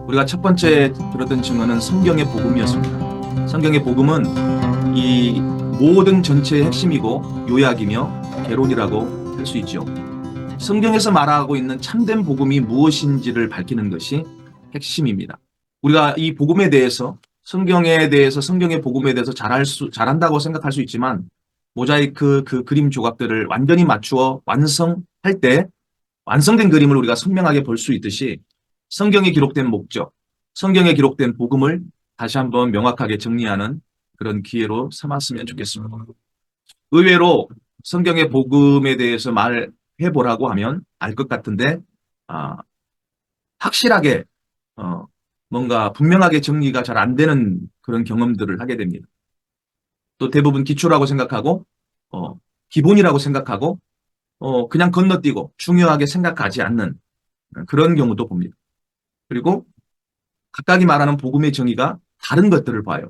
우리가 첫 번째 들었던 증언은 성경의 복음이었습니다. 성경의 복음은 이 모든 전체의 핵심이고 요약이며 개론이라고 할 수 있죠. 성경에서 말하고 있는 참된 복음이 무엇인지를 밝히는 것이 핵심입니다. 우리가 이 복음에 대해서 성경에 대해서 성경의 복음에 대해서 잘한다고 생각할 수 있지만 모자이크 그 그림 조각들을 완전히 맞추어 완성할 때 완성된 그림을 우리가 선명하게 볼 수 있듯이 성경에 기록된 목적, 성경에 기록된 복음을 다시 한번 명확하게 정리하는 그런 기회로 삼았으면 좋겠습니다. 의외로 성경의 복음에 대해서 말해보라고 하면 알 것 같은데 확실하게 뭔가 분명하게 정리가 잘 안 되는 그런 경험들을 하게 됩니다. 또 대부분 기초라고 생각하고 기본이라고 생각하고 그냥 건너뛰고 중요하게 생각하지 않는 그런 경우도 봅니다. 그리고 각각이 말하는 복음의 정의가 다른 것들을 봐요.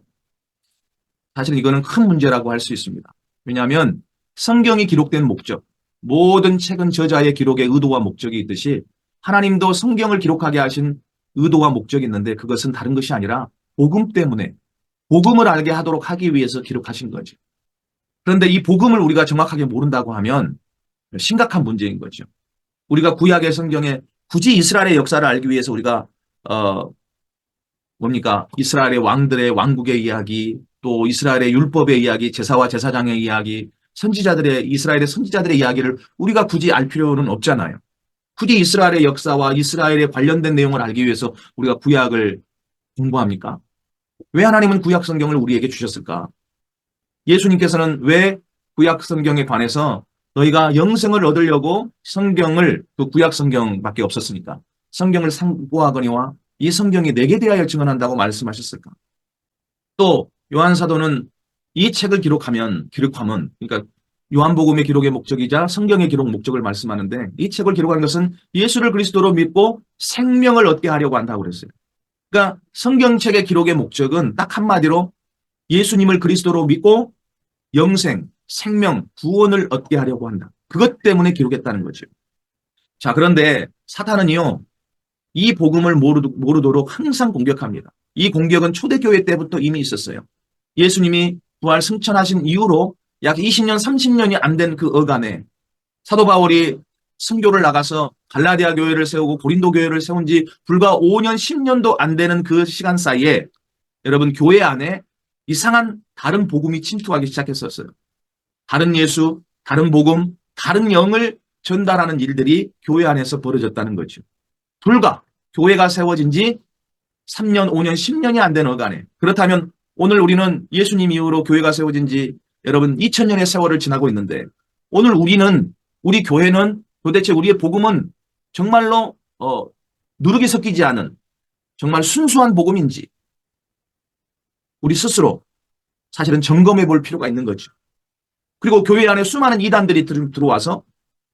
사실 이거는 큰 문제라고 할 수 있습니다. 왜냐하면 성경이 기록된 목적, 모든 책은 저자의 기록의 의도와 목적이 있듯이 하나님도 성경을 기록하게 하신 의도와 목적이 있는데 그것은 다른 것이 아니라 복음 때문에 복음을 알게 하도록 하기 위해서 기록하신 거죠. 그런데 이 복음을 우리가 정확하게 모른다고 하면 심각한 문제인 거죠. 우리가 구약의 성경에 굳이 이스라엘의 역사를 알기 위해서 우리가 뭡니까? 이스라엘의 왕들의 왕국의 이야기, 또 이스라엘의 율법의 이야기, 제사와 제사장의 이야기, 이스라엘의 선지자들의 이야기를 우리가 굳이 알 필요는 없잖아요. 굳이 이스라엘의 역사와 이스라엘에 관련된 내용을 알기 위해서 우리가 구약을 공부합니까? 왜 하나님은 구약 성경을 우리에게 주셨을까? 예수님께서는 왜 구약 성경에 관해서 너희가 영생을 얻으려고 성경을 그 구약 성경밖에 없었으니까 성경을 상고하거니와 이 성경이 내게 대하여 증언한다고 말씀하셨을까? 또 요한 사도는 이 책을 기록하면 그러니까 요한복음의 기록의 목적이자 성경의 기록 목적을 말씀하는데 이 책을 기록하는 것은 예수를 그리스도로 믿고 생명을 얻게 하려고 한다고 그랬어요. 그러니까 성경책의 기록의 목적은 딱 한마디로 예수님을 그리스도로 믿고 영생, 생명, 구원을 얻게 하려고 한다. 그것 때문에 기록했다는 거죠. 자, 그런데 사탄은요, 이 복음을 모르도록 항상 공격합니다. 이 공격은 초대교회 때부터 이미 있었어요. 예수님이 부활 승천하신 이후로 약 20년, 30년이 안 된 그 어간에 사도 바울이 선교를 나가서 갈라디아 교회를 세우고 고린도 교회를 세운 지 불과 5년, 10년도 안 되는 그 시간 사이에 여러분 교회 안에 이상한 다른 복음이 침투하기 시작했었어요. 다른 예수, 다른 복음, 다른 영을 전달하는 일들이 교회 안에서 벌어졌다는 거죠. 불과 교회가 세워진 지 3년, 5년, 10년이 안 된 어간에. 그렇다면 오늘 우리는 예수님 이후로 교회가 세워진 지 여러분 2000년의 세월을 지나고 있는데 오늘 우리 교회는 도대체 우리의 복음은 정말로 누룩이 섞이지 않은 정말 순수한 복음인지 우리 스스로 사실은 점검해 볼 필요가 있는 거죠. 그리고 교회 안에 수많은 이단들이 들어와서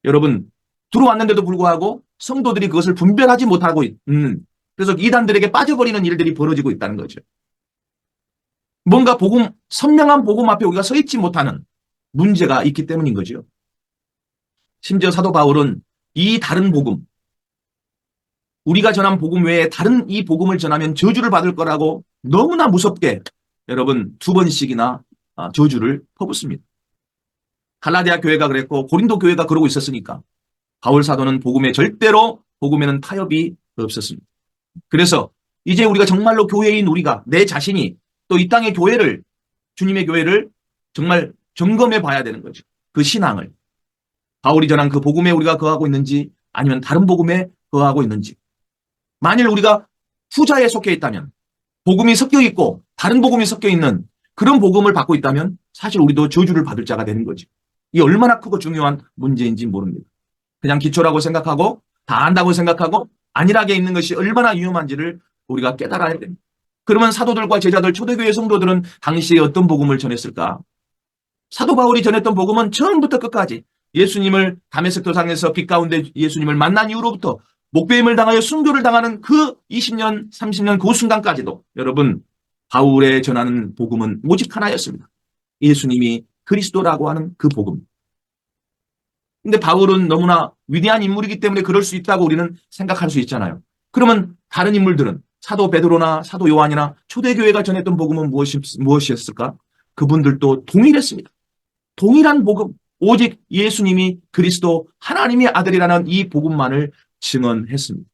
여러분 들어왔는데도 불구하고 성도들이 그것을 분별하지 못하고 있는 그래서 이단들에게 빠져버리는 일들이 벌어지고 있다는 거죠. 뭔가 선명한 복음 앞에 우리가 서 있지 못하는 문제가 있기 때문인 거죠. 심지어 사도 바울은 이 다른 복음, 우리가 전한 복음 외에 다른 이 복음을 전하면 저주를 받을 거라고 너무나 무섭게 여러분 2번씩이나 저주를 퍼붓습니다. 갈라디아 교회가 그랬고 고린도 교회가 그러고 있었으니까 바울 사도는 절대로 복음에는 타협이 없었습니다. 그래서 이제 우리가 정말로 교회인 우리가 내 자신이 또 이 땅의 교회를 주님의 교회를 정말 점검해 봐야 되는 거죠. 그 신앙을. 바울이 전한 그 복음에 우리가 거하고 있는지 아니면 다른 복음에 거하고 있는지. 만일 우리가 후자에 속해 있다면 복음이 섞여 있고 다른 복음이 섞여 있는 그런 복음을 받고 있다면 사실 우리도 저주를 받을 자가 되는 거죠. 이게 얼마나 크고 중요한 문제인지 모릅니다. 그냥 기초라고 생각하고 다 안다고 생각하고 안일하게 있는 것이 얼마나 위험한지를 우리가 깨달아야 됩니다. 그러면 사도들과 제자들, 초대교회 성도들은 당시에 어떤 복음을 전했을까? 사도 바울이 전했던 복음은 처음부터 끝까지 예수님을 다메섹 도상에서 빛 가운데 예수님을 만난 이후로부터 목배임을 당하여 순교를 당하는 그 20년, 30년 그 순간까지도 여러분 바울의 전하는 복음은 오직 하나였습니다. 예수님이 그리스도라고 하는 그 복음. 근데 바울은 너무나 위대한 인물이기 때문에 그럴 수 있다고 우리는 생각할 수 있잖아요. 그러면 다른 인물들은 사도 베드로나 사도 요한이나 초대교회가 전했던 복음은 무엇이었을까? 그분들도 동일했습니다. 동일한 복음, 오직 예수님이 그리스도 하나님의 아들이라는 이 복음만을 증언했습니다.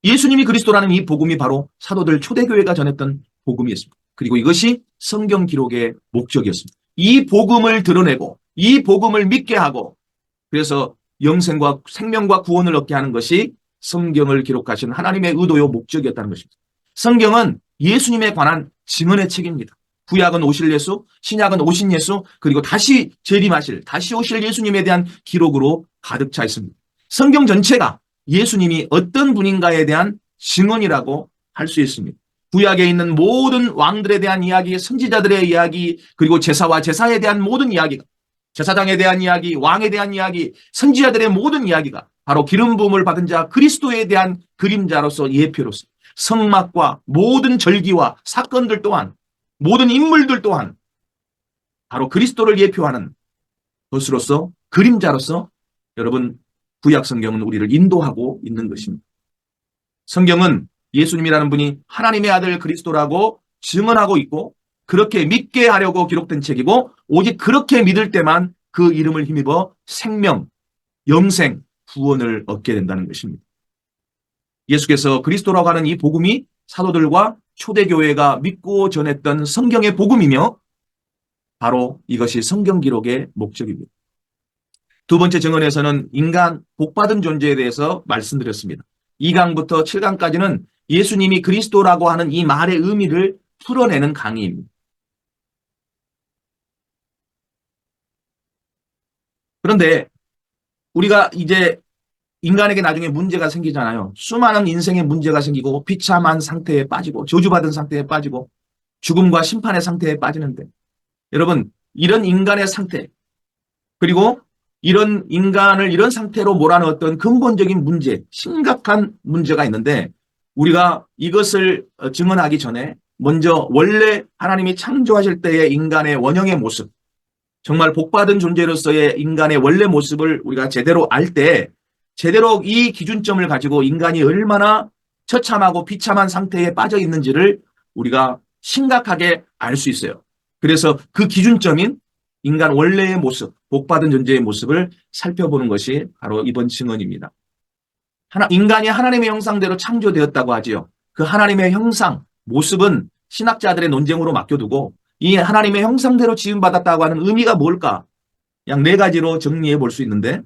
예수님이 그리스도라는 이 복음이 바로 사도들 초대교회가 전했던 복음이었습니다. 그리고 이것이 성경 기록의 목적이었습니다. 이 복음을 드러내고 이 복음을 믿게 하고 그래서 영생과 생명과 구원을 얻게 하는 것이 성경을 기록하신 하나님의 의도요 목적이었다는 것입니다. 성경은 예수님에 관한 증언의 책입니다. 구약은 오실 예수, 신약은 오신 예수, 그리고 다시 재림하실, 다시 오실 예수님에 대한 기록으로 가득 차 있습니다. 성경 전체가 예수님이 어떤 분인가에 대한 증언이라고 할 수 있습니다. 구약에 있는 모든 왕들에 대한 이야기, 선지자들의 이야기, 그리고 제사와 제사에 대한 모든 이야기가, 제사장에 대한 이야기, 왕에 대한 이야기, 선지자들의 모든 이야기가 바로 기름 부음을 받은 자 그리스도에 대한 그림자로서 예표로서 성막과 모든 절기와 사건들 또한 모든 인물들 또한 바로 그리스도를 예표하는 것으로서 그림자로서 여러분 구약 성경은 우리를 인도하고 있는 것입니다. 성경은 예수님이라는 분이 하나님의 아들 그리스도라고 증언하고 있고 그렇게 믿게 하려고 기록된 책이고 오직 그렇게 믿을 때만 그 이름을 힘입어 생명, 영생, 구원을 얻게 된다는 것입니다. 예수께서 그리스도라고 하는 이 복음이 사도들과 초대교회가 믿고 전했던 성경의 복음이며 바로 이것이 성경 기록의 목적입니다. 두 번째 증언에서는 인간 복받은 존재에 대해서 말씀드렸습니다. 2강부터 7강까지는 예수님이 그리스도라고 하는 이 말의 의미를 풀어내는 강의입니다. 그런데 우리가 이제 인간에게 나중에 문제가 생기잖아요. 수많은 인생의 문제가 생기고 비참한 상태에 빠지고 저주받은 상태에 빠지고 죽음과 심판의 상태에 빠지는데 여러분 이런 인간의 상태 그리고 이런 인간을 이런 상태로 몰아넣었던 근본적인 문제, 심각한 문제가 있는데 우리가 이것을 증언하기 전에 먼저 원래 하나님이 창조하실 때의 인간의 원형의 모습, 정말 복받은 존재로서의 인간의 원래 모습을 우리가 제대로 알 때 제대로 이 기준점을 가지고 인간이 얼마나 처참하고 비참한 상태에 빠져 있는지를 우리가 심각하게 알 수 있어요. 그래서 그 기준점인 인간 원래의 모습, 복받은 존재의 모습을 살펴보는 것이 바로 이번 증언입니다. 인간이 하나님의 형상대로 창조되었다고 하지요. 그 하나님의 형상, 모습은 신학자들의 논쟁으로 맡겨두고 이 하나님의 형상대로 지음받았다고 하는 의미가 뭘까? 약 네 가지로 정리해 볼 수 있는데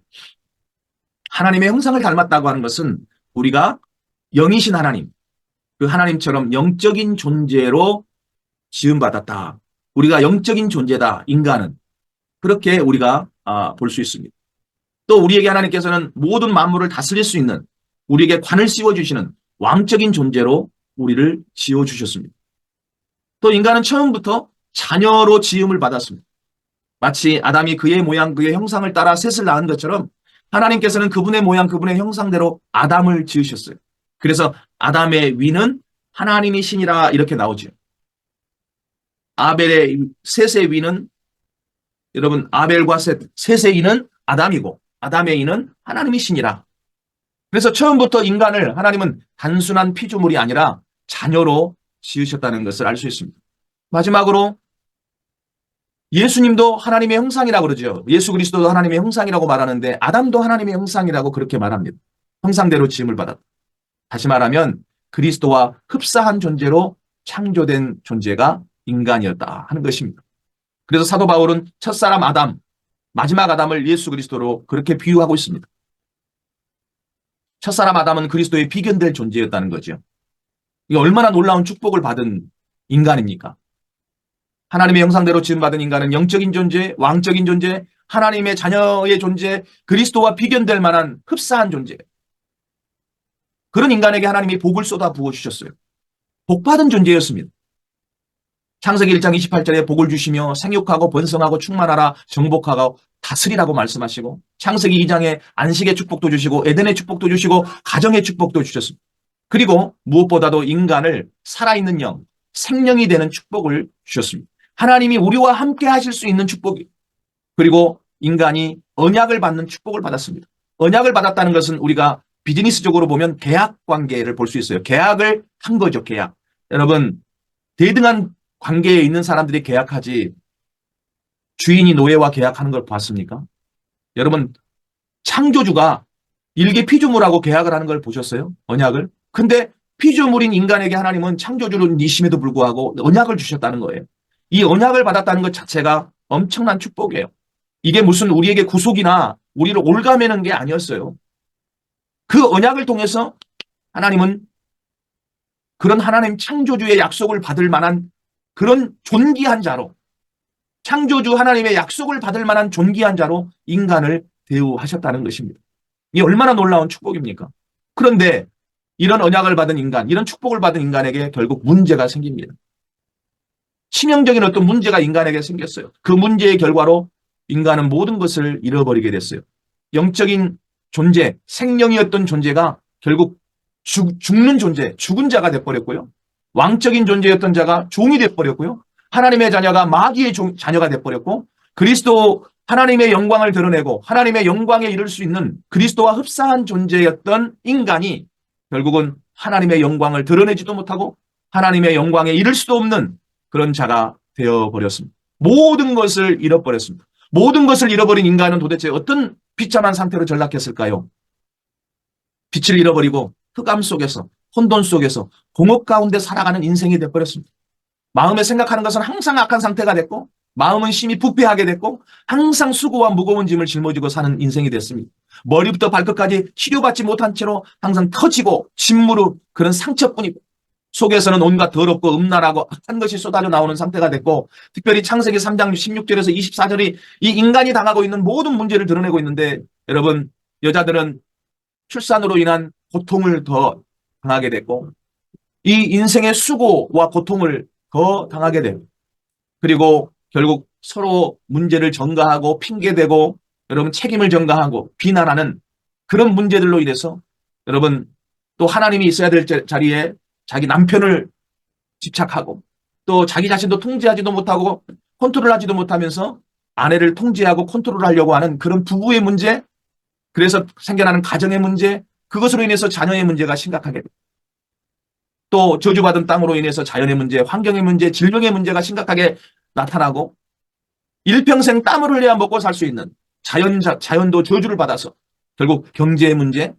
하나님의 형상을 닮았다고 하는 것은 우리가 영이신 하나님, 그 하나님처럼 영적인 존재로 지음받았다. 우리가 영적인 존재다, 인간은. 그렇게 우리가 볼 수 있습니다. 또 우리에게 하나님께서는 모든 만물을 다스릴 수 있는 우리에게 관을 씌워주시는 왕적인 존재로 우리를 지어주셨습니다. 또 인간은 처음부터 자녀로 지음을 받았습니다. 마치 아담이 그의 모양 그의 형상을 따라 셋을 낳은 것처럼 하나님께서는 그분의 모양 그분의 형상대로 아담을 지으셨어요. 그래서 아담의 위는 하나님이 신이라 이렇게 나오죠. 셋의 위는 여러분 아벨과 셋의 이는 아담이고 아담의 이는 하나님이 신이라. 그래서 처음부터 인간을 하나님은 단순한 피조물이 아니라 자녀로 지으셨다는 것을 알 수 있습니다. 마지막으로 예수님도 하나님의 형상이라고 그러죠. 예수 그리스도도 하나님의 형상이라고 말하는데 아담도 하나님의 형상이라고 그렇게 말합니다. 형상대로 지음을 받았다. 다시 말하면 그리스도와 흡사한 존재로 창조된 존재가 인간이었다 하는 것입니다. 그래서 사도 바울은 첫사람 아담, 마지막 아담을 예수 그리스도로 그렇게 비유하고 있습니다. 첫사람 아담은 그리스도의 비견될 존재였다는 거죠. 이게 얼마나 놀라운 축복을 받은 인간입니까? 하나님의 형상대로 지음받은 인간은 영적인 존재, 왕적인 존재, 하나님의 자녀의 존재, 그리스도와 비견될 만한 흡사한 존재. 그런 인간에게 하나님이 복을 쏟아 부어주셨어요. 복받은 존재였습니다. 창세기 1장 28절에 복을 주시며 생육하고 번성하고 충만하라 정복하고 다스리라고 말씀하시고 창세기 2장에 안식의 축복도 주시고 에덴의 축복도 주시고 가정의 축복도 주셨습니다. 그리고 무엇보다도 인간을 살아있는 영, 생명이 되는 축복을 주셨습니다. 하나님이 우리와 함께 하실 수 있는 축복이 그리고 인간이 언약을 받는 축복을 받았습니다. 언약을 받았다는 것은 우리가 비즈니스적으로 보면 계약 관계를 볼 수 있어요. 계약을 한 거죠, 계약. 여러분, 대등한 관계에 있는 사람들이 계약하지 주인이 노예와 계약하는 걸 봤습니까? 여러분, 창조주가 일개 피조물하고 계약을 하는 걸 보셨어요? 언약을? 근데 피조물인 인간에게 하나님은 창조주는 이심에도 불구하고 언약을 주셨다는 거예요. 이 언약을 받았다는 것 자체가 엄청난 축복이에요. 이게 무슨 우리에게 구속이나 우리를 올가매는 게 아니었어요. 그 언약을 통해서 하나님은 그런 하나님 창조주의 약속을 받을 만한 그런 존귀한 자로, 창조주 하나님의 약속을 받을 만한 존귀한 자로 인간을 대우하셨다는 것입니다. 이게 얼마나 놀라운 축복입니까? 그런데 이런 언약을 받은 인간, 이런 축복을 받은 인간에게 결국 문제가 생깁니다. 치명적인 어떤 문제가 인간에게 생겼어요. 그 문제의 결과로 인간은 모든 것을 잃어버리게 됐어요. 영적인 존재, 생명이었던 존재가 결국 죽는 존재, 죽은 자가 돼버렸고요. 왕적인 존재였던 자가 종이 돼버렸고요. 하나님의 자녀가 마귀의 자녀가 돼버렸고, 그리스도 하나님의 영광을 드러내고 하나님의 영광에 이를 수 있는 그리스도와 흡사한 존재였던 인간이 결국은 하나님의 영광을 드러내지도 못하고 하나님의 영광에 이를 수도 없는 그런 자가 되어버렸습니다. 모든 것을 잃어버렸습니다. 모든 것을 잃어버린 인간은 도대체 어떤 비참한 상태로 전락했을까요? 빛을 잃어버리고 흑암 속에서, 혼돈 속에서, 공업 가운데 살아가는 인생이 되어버렸습니다. 마음에 생각하는 것은 항상 악한 상태가 됐고, 마음은 심히 부패하게 됐고, 항상 수고와 무거운 짐을 짊어지고 사는 인생이 됐습니다. 머리부터 발끝까지 치료받지 못한 채로 항상 터지고 짓무르 그런 상처뿐이고, 속에서는 온갖 더럽고 음란하고 악한 것이 쏟아져 나오는 상태가 됐고, 특별히 창세기 3장 16절에서 24절이 이 인간이 당하고 있는 모든 문제를 드러내고 있는데, 여러분, 여자들은 출산으로 인한 고통을 더 당하게 됐고, 이 인생의 수고와 고통을 더 당하게 돼요. 그리고 결국 서로 문제를 전가하고 핑계대고 여러분 책임을 전가하고 비난하는 그런 문제들로 인해서 여러분 또 하나님이 있어야 될 자리에 자기 남편을 집착하고 또 자기 자신도 통제하지도 못하고 컨트롤하지도 못하면서 아내를 통제하고 컨트롤하려고 하는 그런 부부의 문제, 그래서 생겨나는 가정의 문제, 그것으로 인해서 자녀의 문제가 심각하게 됩니다. 또 저주받은 땅으로 인해서 자연의 문제, 환경의 문제, 질병의 문제가 심각하게 나타나고 일평생 땀을 흘려야 먹고 살 수 있는 자연도 저주를 받아서 결국 경제의 문제,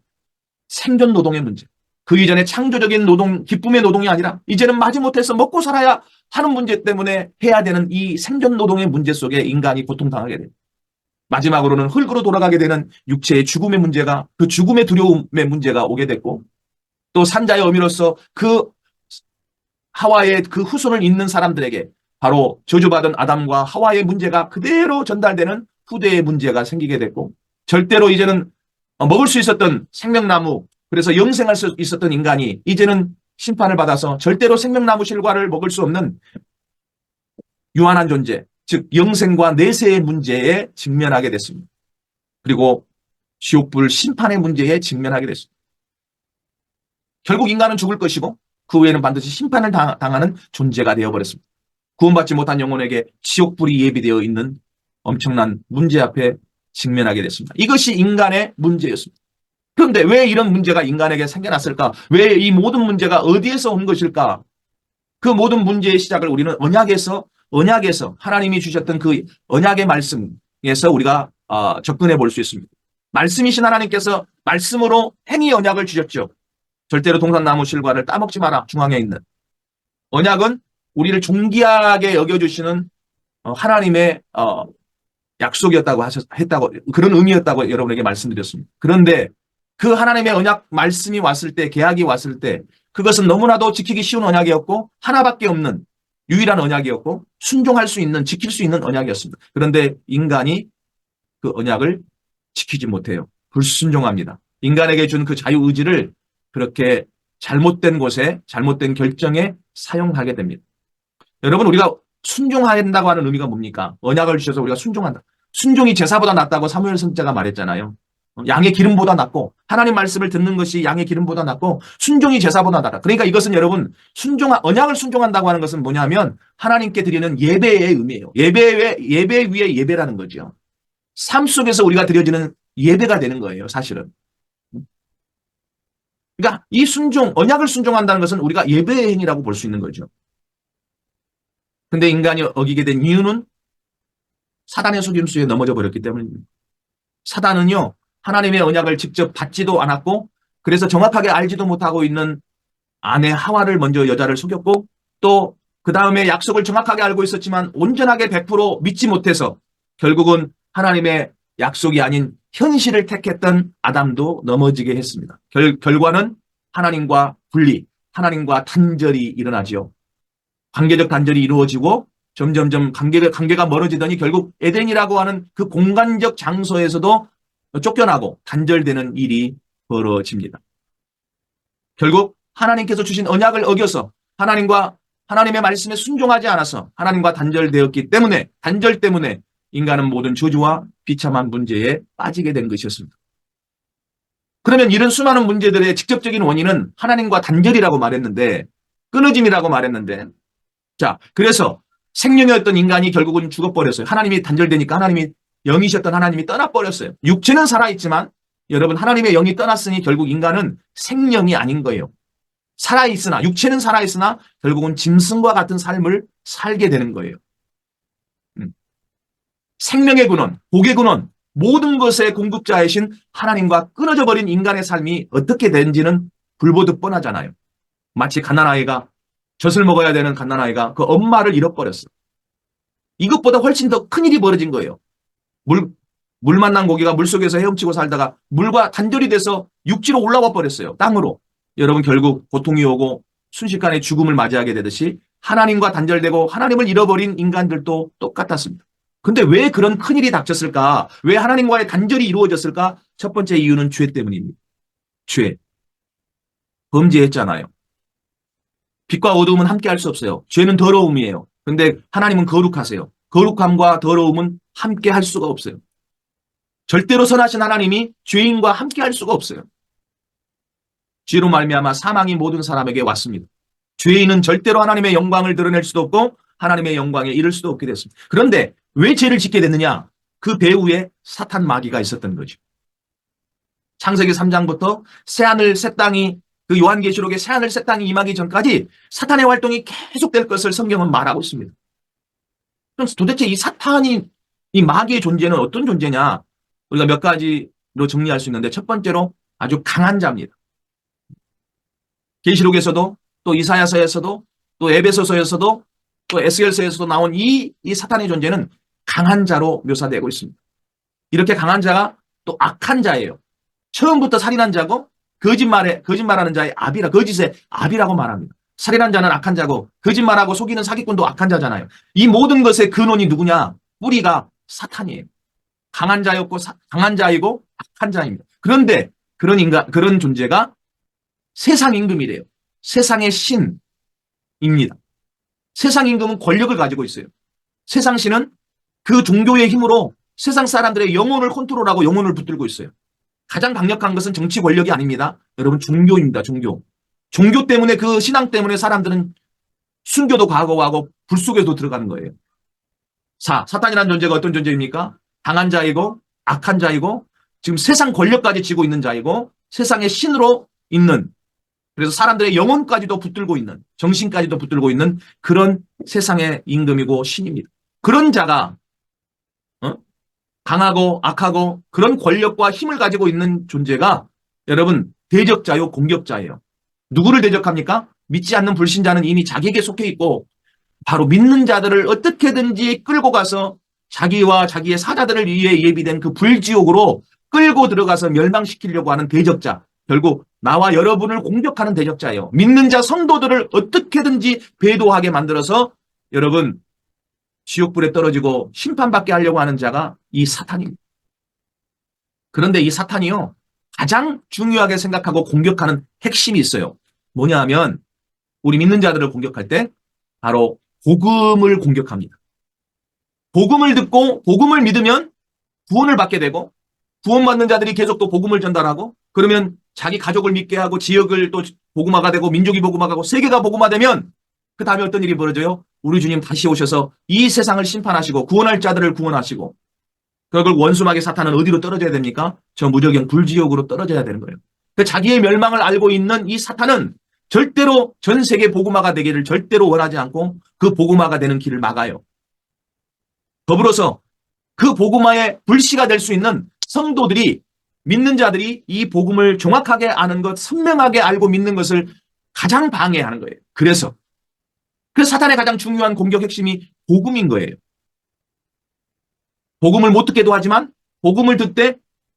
생존 노동의 문제, 그 이전에 창조적인 노동, 기쁨의 노동이 아니라 이제는 마지못해서 먹고 살아야 하는 문제 때문에 해야 되는 이 생존 노동의 문제 속에 인간이 고통당하게 됩니다. 마지막으로는 흙으로 돌아가게 되는 육체의 죽음의 문제가, 그 죽음의 두려움의 문제가 오게 됐고, 또 산자의 어미로서 그 하와의 그 후손을 잇는 사람들에게 바로 저주받은 아담과 하와의 문제가 그대로 전달되는 후대의 문제가 생기게 됐고, 절대로 이제는 먹을 수 있었던 생명나무, 그래서 영생할 수 있었던 인간이 이제는 심판을 받아서 절대로 생명나무 실과를 먹을 수 없는 유한한 존재, 즉 영생과 내세의 문제에 직면하게 됐습니다. 그리고 지옥불 심판의 문제에 직면하게 됐습니다. 결국 인간은 죽을 것이고 그 후에는 반드시 심판을 당하는 존재가 되어버렸습니다. 구원받지 못한 영혼에게 지옥불이 예비되어 있는 엄청난 문제 앞에 직면하게 됐습니다. 이것이 인간의 문제였습니다. 그런데 왜 이런 문제가 인간에게 생겨났을까? 왜 이 모든 문제가 어디에서 온 것일까? 그 모든 문제의 시작을 우리는 언약에서 하나님이 주셨던 그 언약의 말씀에서 우리가 접근해 볼 수 있습니다. 말씀이신 하나님께서 말씀으로 행위 언약을 주셨죠. 절대로 동산나무 실과를 따먹지 마라. 중앙에 있는 언약은 우리를 존귀하게 여겨주시는 하나님의 약속이었다고 했다고 그런 의미였다고 여러분에게 말씀드렸습니다. 그런데 그 하나님의 언약 말씀이 왔을 때, 계약이 왔을 때 그것은 너무나도 지키기 쉬운 언약이었고 하나밖에 없는 유일한 언약이었고 순종할 수 있는, 지킬 수 있는 언약이었습니다. 그런데 인간이 그 언약을 지키지 못해요. 불순종합니다. 인간에게 준 그 자유의지를 그렇게 잘못된 곳에, 잘못된 결정에 사용하게 됩니다. 여러분, 우리가 순종한다고 하는 의미가 뭡니까? 언약을 주셔서 우리가 순종한다. 순종이 제사보다 낫다고 사무엘 선지자가 말했잖아요. 양의 기름보다 낫고 하나님 말씀을 듣는 것이 양의 기름보다 낫고 순종이 제사보다 낫다. 그러니까 이것은 여러분 언약을 순종한다고 하는 것은 뭐냐면 하나님께 드리는 예배의 의미예요. 예배 위에 예배라는 거죠. 삶 속에서 우리가 드려지는 예배가 되는 거예요, 사실은. 그러니까 이 순종, 언약을 순종한다는 것은 우리가 예배의 행위라고 볼 수 있는 거죠. 근데 인간이 어기게 된 이유는 사단의 속임수에 넘어져 버렸기 때문입니다. 사단은요, 하나님의 언약을 직접 받지도 않았고, 그래서 정확하게 알지도 못하고 있는 아내 하와를 먼저 여자를 속였고, 또 그 다음에 약속을 정확하게 알고 있었지만 온전하게 100% 믿지 못해서 결국은 하나님의 약속이 아닌 현실을 택했던 아담도 넘어지게 했습니다. 결과는 하나님과 분리, 하나님과 단절이 일어나지요. 관계적 단절이 이루어지고 점점점 관계가 멀어지더니 결국 에덴이라고 하는 그 공간적 장소에서도 쫓겨나고 단절되는 일이 벌어집니다. 결국 하나님께서 주신 언약을 어겨서 하나님의 말씀에 순종하지 않아서 하나님과 단절 때문에 인간은 모든 저주와 비참한 문제에 빠지게 된 것이었습니다. 그러면 이런 수많은 문제들의 직접적인 원인은 하나님과 단절이라고 말했는데, 끊어짐이라고 말했는데, 자, 그래서 생명이었던 인간이 결국은 죽어버렸어요. 하나님이 단절되니까 영이셨던 하나님이 떠나버렸어요. 육체는 살아있지만 여러분, 하나님의 영이 떠났으니 결국 인간은 생명이 아닌 거예요. 육체는 살아있으나 결국은 짐승과 같은 삶을 살게 되는 거예요. 생명의 근원, 복의 근원, 모든 것의 공급자이신 하나님과 끊어져 버린 인간의 삶이 어떻게 된지는 불보듯 뻔하잖아요. 마치 갓난아이가, 젖을 먹어야 되는 갓난아이가 그 엄마를 잃어버렸어. 이것보다 훨씬 더 큰일이 벌어진 거예요. 물 만난 고기가 물속에서 헤엄치고 살다가 물과 단절이 돼서 육지로 올라와 버렸어요. 땅으로. 여러분, 결국 고통이 오고 순식간에 죽음을 맞이하게 되듯이 하나님과 단절되고 하나님을 잃어버린 인간들도 똑같았습니다. 근데 왜 그런 큰일이 닥쳤을까? 왜 하나님과의 단절이 이루어졌을까? 첫 번째 이유는 죄 때문입니다. 죄. 범죄했잖아요. 빛과 어두움은 함께 할 수 없어요. 죄는 더러움이에요. 근데 하나님은 거룩하세요. 거룩함과 더러움은 함께 할 수가 없어요. 절대로 선하신 하나님이 죄인과 함께 할 수가 없어요. 죄로 말미암아 사망이 모든 사람에게 왔습니다. 죄인은 절대로 하나님의 영광을 드러낼 수도 없고 하나님의 영광에 이를 수도 없게 됐습니다. 그런데 왜 죄를 짓게 됐느냐? 그 배후에 사탄 마귀가 있었던 거죠. 창세기 3장부터 새하늘 새 땅이, 그 요한계시록의 새하늘 새 땅이 임하기 전까지 사탄의 활동이 계속될 것을 성경은 말하고 있습니다. 그럼 도대체 이 마귀의 존재는 어떤 존재냐? 우리가 몇 가지로 정리할 수 있는데, 첫 번째로 아주 강한 자입니다. 계시록에서도, 또 이사야서에서도, 또 에베소서에서도, 또 에스겔서에서도 나온 이 사탄의 존재는 강한 자로 묘사되고 있습니다. 이렇게 강한 자가 또 악한 자예요. 처음부터 살인한 자고 거짓말하는 자의 거짓의 압이라고 말합니다. 살인한 자는 악한 자고 거짓말하고 속이는 사기꾼도 악한 자잖아요. 이 모든 것의 근원이 누구냐? 뿌리가 사탄이에요. 강한 자이고 악한 자입니다. 그런데 그런 존재가 세상 임금이래요. 세상의 신입니다. 세상 임금은 권력을 가지고 있어요. 세상 신은 그 종교의 힘으로 세상 사람들의 영혼을 컨트롤하고 영혼을 붙들고 있어요. 가장 강력한 것은 정치 권력이 아닙니다. 여러분, 종교입니다. 종교 때문에, 그 신앙 때문에 사람들은 순교도 과거하고 불 속에도 들어가는 거예요. 사탄이라는 존재가 어떤 존재입니까? 강한 자이고 악한 자이고 지금 세상 권력까지 쥐고 있는 자이고 세상의 신으로 있는, 그래서 사람들의 영혼까지도 붙들고 있는, 정신까지도 붙들고 있는 그런 세상의 임금이고 신입니다. 그런 자가 강하고 악하고 그런 권력과 힘을 가지고 있는 존재가 여러분 대적자요, 공격자예요. 누구를 대적합니까? 믿지 않는 불신자는 이미 자기에게 속해 있고 바로 믿는 자들을 어떻게든지 끌고 가서 자기와 자기의 사자들을 위해 예비된 그 불지옥으로 끌고 들어가서 멸망시키려고 하는 대적자, 결국 나와 여러분을 공격하는 대적자예요. 믿는 자 성도들을 어떻게든지 배도하게 만들어서 여러분 지옥불에 떨어지고 심판받게 하려고 하는 자가 이 사탄입니다. 그런데 이 사탄이요, 가장 중요하게 생각하고 공격하는 핵심이 있어요. 뭐냐 하면 우리 믿는 자들을 공격할 때 바로 복음을 공격합니다. 복음을 듣고 복음을 믿으면 구원을 받게 되고, 구원받는 자들이 계속 또 복음을 전달하고, 그러면 자기 가족을 믿게 하고 지역을 또 복음화가 되고 민족이 복음화가고 세계가 복음화되면 그 다음에 어떤 일이 벌어져요? 우리 주님 다시 오셔서 이 세상을 심판하시고 구원할 자들을 구원하시고, 결국 원수마귀 사탄은 어디로 떨어져야 됩니까? 저 무저경 불지옥으로 떨어져야 되는 거예요. 그 자기의 멸망을 알고 있는 이 사탄은 절대로 전 세계 복음화가 되기를 절대로 원하지 않고 그 복음화가 되는 길을 막아요. 더불어서 그 복음화의 불씨가 될 수 있는 성도들이, 믿는 자들이 이 복음을 정확하게 아는 것, 선명하게 알고 믿는 것을 가장 방해하는 거예요. 그래서 사탄의 가장 중요한 공격 핵심이 복음인 거예요. 복음을 못 듣게도 하지만 복음을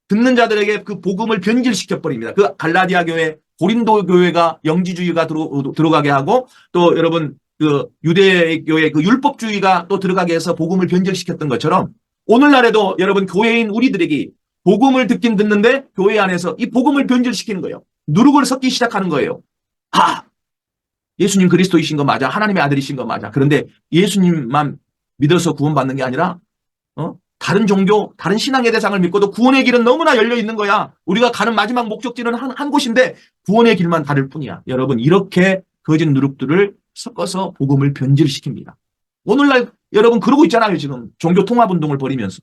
듣는 자들에게 그 복음을 변질시켜 버립니다. 그 갈라디아 교회, 고린도 교회가 영지주의가 들어가게 하고, 또 여러분 그 유대 교회 그 율법주의가 또 들어가게 해서 복음을 변질시켰던 것처럼, 오늘날에도 여러분 교회인 우리들에게 복음을 듣긴 듣는데 교회 안에서 이 복음을 변질시키는 거예요. 누룩을 섞기 시작하는 거예요. 예수님 그리스도이신 거 맞아. 하나님의 아들이신 거 맞아. 그런데 예수님만 믿어서 구원받는 게 아니라 다른 종교, 다른 신앙의 대상을 믿고도 구원의 길은 너무나 열려 있는 거야. 우리가 가는 마지막 목적지는 한 곳인데 구원의 길만 다를 뿐이야. 여러분, 이렇게 거짓 누룩들을 섞어서 복음을 변질시킵니다. 오늘날 여러분 그러고 있잖아요. 지금 종교 통합운동을 벌이면서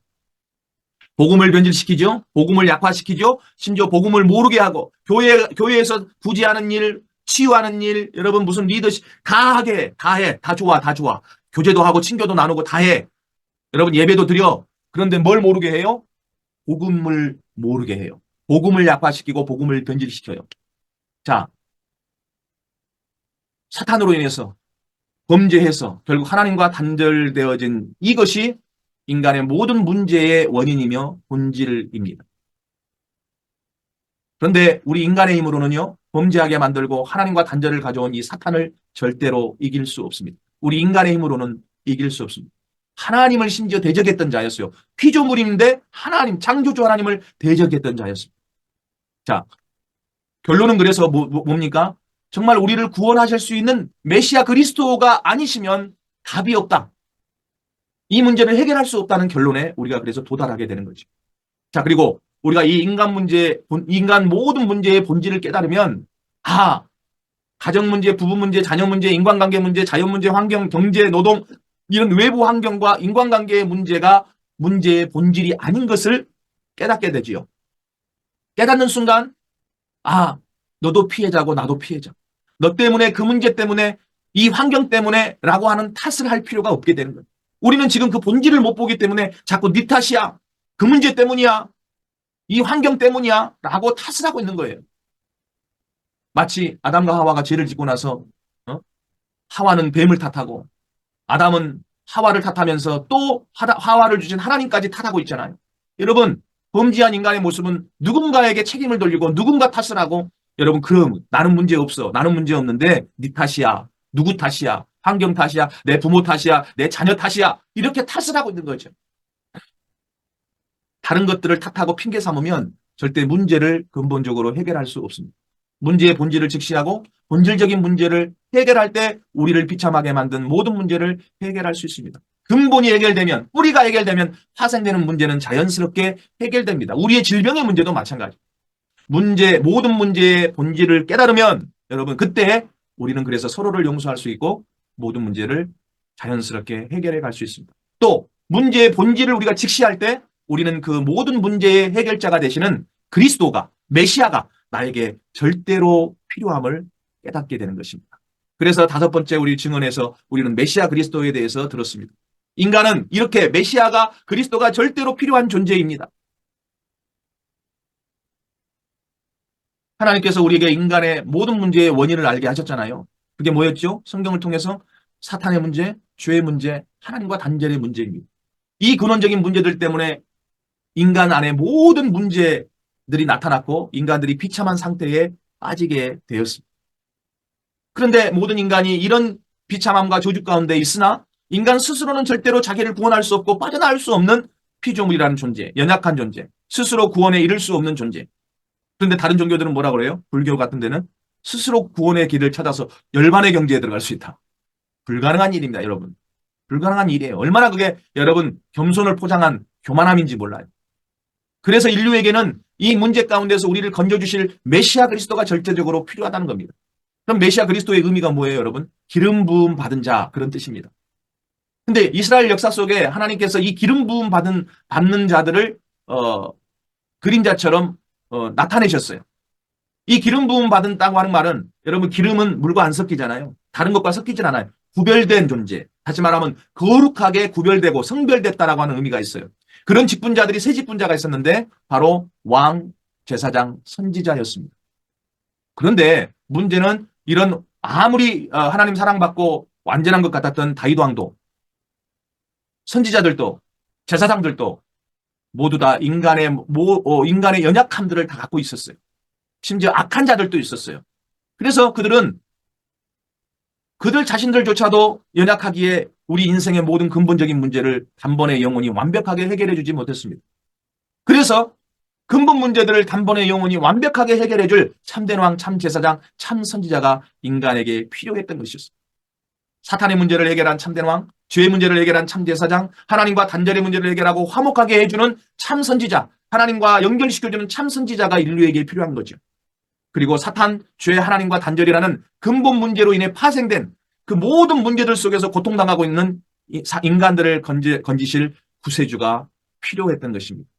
복음을 변질시키죠. 복음을 약화시키죠. 심지어 복음을 모르게 하고 교회에서 굳이 하는 일, 치유하는 일, 여러분 무슨 리더십 다 해. 다 좋아. 교제도 하고 친교도 나누고 다 해. 여러분 예배도 드려. 그런데 뭘 모르게 해요? 복음을 모르게 해요. 복음을 약화시키고 복음을 변질시켜요. 자, 사탄으로 인해서 범죄해서 결국 하나님과 단절되어진 이것이 인간의 모든 문제의 원인이며 본질입니다. 그런데 우리 인간의 힘으로는요, 범죄하게 만들고 하나님과 단절을 가져온 이 사탄을 절대로 이길 수 없습니다. 우리 인간의 힘으로는 이길 수 없습니다. 하나님을 심지어 대적했던 자였어요. 피조물인데 하나님, 창조주 하나님을 대적했던 자였습니다. 자, 결론은 그래서 뭡니까? 정말 우리를 구원하실 수 있는 메시아 그리스도가 아니시면 답이 없다. 이 문제를 해결할 수 없다는 결론에 우리가 그래서 도달하게 되는 거죠. 자, 그리고 우리가 이 인간 모든 문제의 본질을 깨달으면, 가정 문제, 부부 문제, 자녀 문제, 인간관계 문제, 자연 문제, 환경, 경제, 노동, 이런 외부 환경과 인간관계의 문제가 문제의 본질이 아닌 것을 깨닫게 되지요. 깨닫는 순간, 너도 피해자고 나도 피해자. 너 때문에, 그 문제 때문에, 이 환경 때문에 라고 하는 탓을 할 필요가 없게 되는 거예요. 우리는 지금 그 본질을 못 보기 때문에 자꾸 네 탓이야. 그 문제 때문이야. 이 환경 때문이야. 라고 탓을 하고 있는 거예요. 마치 아담과 하와가 죄를 짓고 나서 하와는 뱀을 탓하고 아담은 하와를 탓하면서 또 하와를 주신 하나님까지 탓하고 있잖아요. 여러분, 범죄한 인간의 모습은 누군가에게 책임을 돌리고 누군가 탓을 하고, 여러분, 그럼 나는 문제 없어. 나는 문제 없는데 네 탓이야. 누구 탓이야. 환경 탓이야. 내 부모 탓이야. 내 자녀 탓이야. 이렇게 탓을 하고 있는 거죠. 다른 것들을 탓하고 핑계 삼으면 절대 문제를 근본적으로 해결할 수 없습니다. 문제의 본질을 직시하고 본질적인 문제를 해결할 때 우리를 비참하게 만든 모든 문제를 해결할 수 있습니다. 근본이 해결되면, 뿌리가 해결되면 파생되는 문제는 자연스럽게 해결됩니다. 우리의 질병의 문제도 마찬가지. 모든 문제의 본질을 깨달으면 여러분 그때 우리는 그래서 서로를 용서할 수 있고 모든 문제를 자연스럽게 해결해 갈 수 있습니다. 또 문제의 본질을 우리가 직시할 때 우리는 그 모든 문제의 해결자가 되시는 그리스도가, 메시아가 나에게 절대로 필요함을 깨닫게 되는 것입니다. 그래서 다섯 번째 우리 증언에서 우리는 메시아 그리스도에 대해서 들었습니다. 인간은 이렇게 메시아가, 그리스도가 절대로 필요한 존재입니다. 하나님께서 우리에게 인간의 모든 문제의 원인을 알게 하셨잖아요. 그게 뭐였죠? 성경을 통해서 사탄의 문제, 죄의 문제, 하나님과 단절의 문제입니다. 이 근원적인 문제들 때문에 인간 안에 모든 문제들이 나타났고 인간들이 비참한 상태에 빠지게 되었습니다. 그런데 모든 인간이 이런 비참함과 조직 가운데 있으나 인간 스스로는 절대로 자기를 구원할 수 없고 빠져나올 수 없는 피조물이라는 존재, 연약한 존재, 스스로 구원에 이를 수 없는 존재. 그런데 다른 종교들은 뭐라 그래요? 불교 같은 데는 스스로 구원의 길을 찾아서 열반의 경지에 들어갈 수 있다. 불가능한 일입니다, 여러분. 불가능한 일이에요. 얼마나 그게 여러분 겸손을 포장한 교만함인지 몰라요. 그래서 인류에게는 이 문제 가운데서 우리를 건져주실 메시아 그리스도가 절대적으로 필요하다는 겁니다. 그럼 메시아 그리스도의 의미가 뭐예요, 여러분? 기름 부음 받은 자, 그런 뜻입니다. 근데 이스라엘 역사 속에 하나님께서 이 기름 부음 받는 자들을 그림자처럼 나타내셨어요. 이 기름 부음 받은다고 하는 말은 여러분 기름은 물과 안 섞이잖아요. 다른 것과 섞이진 않아요. 구별된 존재. 다시 말하면 거룩하게 구별되고 성별됐다라고 하는 의미가 있어요. 그런 직분자들이 세 직분자가 있었는데 바로 왕, 제사장, 선지자였습니다. 그런데 문제는 이런 아무리 하나님 사랑받고 완전한 것 같았던 다윗 왕도 선지자들도 제사장들도 모두 다 인간의 연약함들을 다 갖고 있었어요. 심지어 악한 자들도 있었어요. 그래서 그들 자신들조차도 연약하기에 우리 인생의 모든 근본적인 문제를 단번에 영원히 완벽하게 해결해 주지 못했습니다. 그래서 근본 문제들을 단번에 영원히 완벽하게 해결해 줄 참된 왕, 참 제사장, 참 선지자가 인간에게 필요했던 것이었습니다. 사탄의 문제를 해결한 참된 왕, 죄의 문제를 해결한 참 제사장, 하나님과 단절의 문제를 해결하고 화목하게 해주는 참 선지자, 하나님과 연결시켜주는 참 선지자가 인류에게 필요한 거죠. 그리고 사탄, 죄, 하나님과 단절이라는 근본 문제로 인해 파생된 그 모든 문제들 속에서 고통당하고 있는 인간들을 건지실 구세주가 필요했던 것입니다.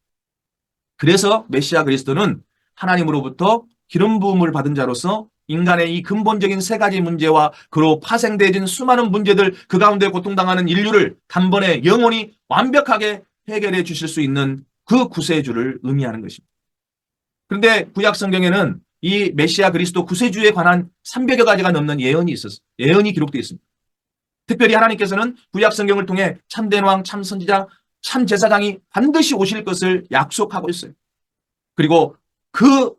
그래서 메시아 그리스도는 하나님으로부터 기름 부음을 받은 자로서 인간의 이 근본적인 세 가지 문제와 그로 파생되어진 수많은 문제들 그 가운데 고통당하는 인류를 단번에 영원히 완벽하게 해결해 주실 수 있는 그 구세주를 의미하는 것입니다. 그런데 구약 성경에는 이 메시아 그리스도 구세주에 관한 300여 가지가 넘는 예언이 기록되어 있습니다. 특별히 하나님께서는 구약 성경을 통해 참된 왕, 참 선지자, 참 제사장이 반드시 오실 것을 약속하고 있어요. 그리고 그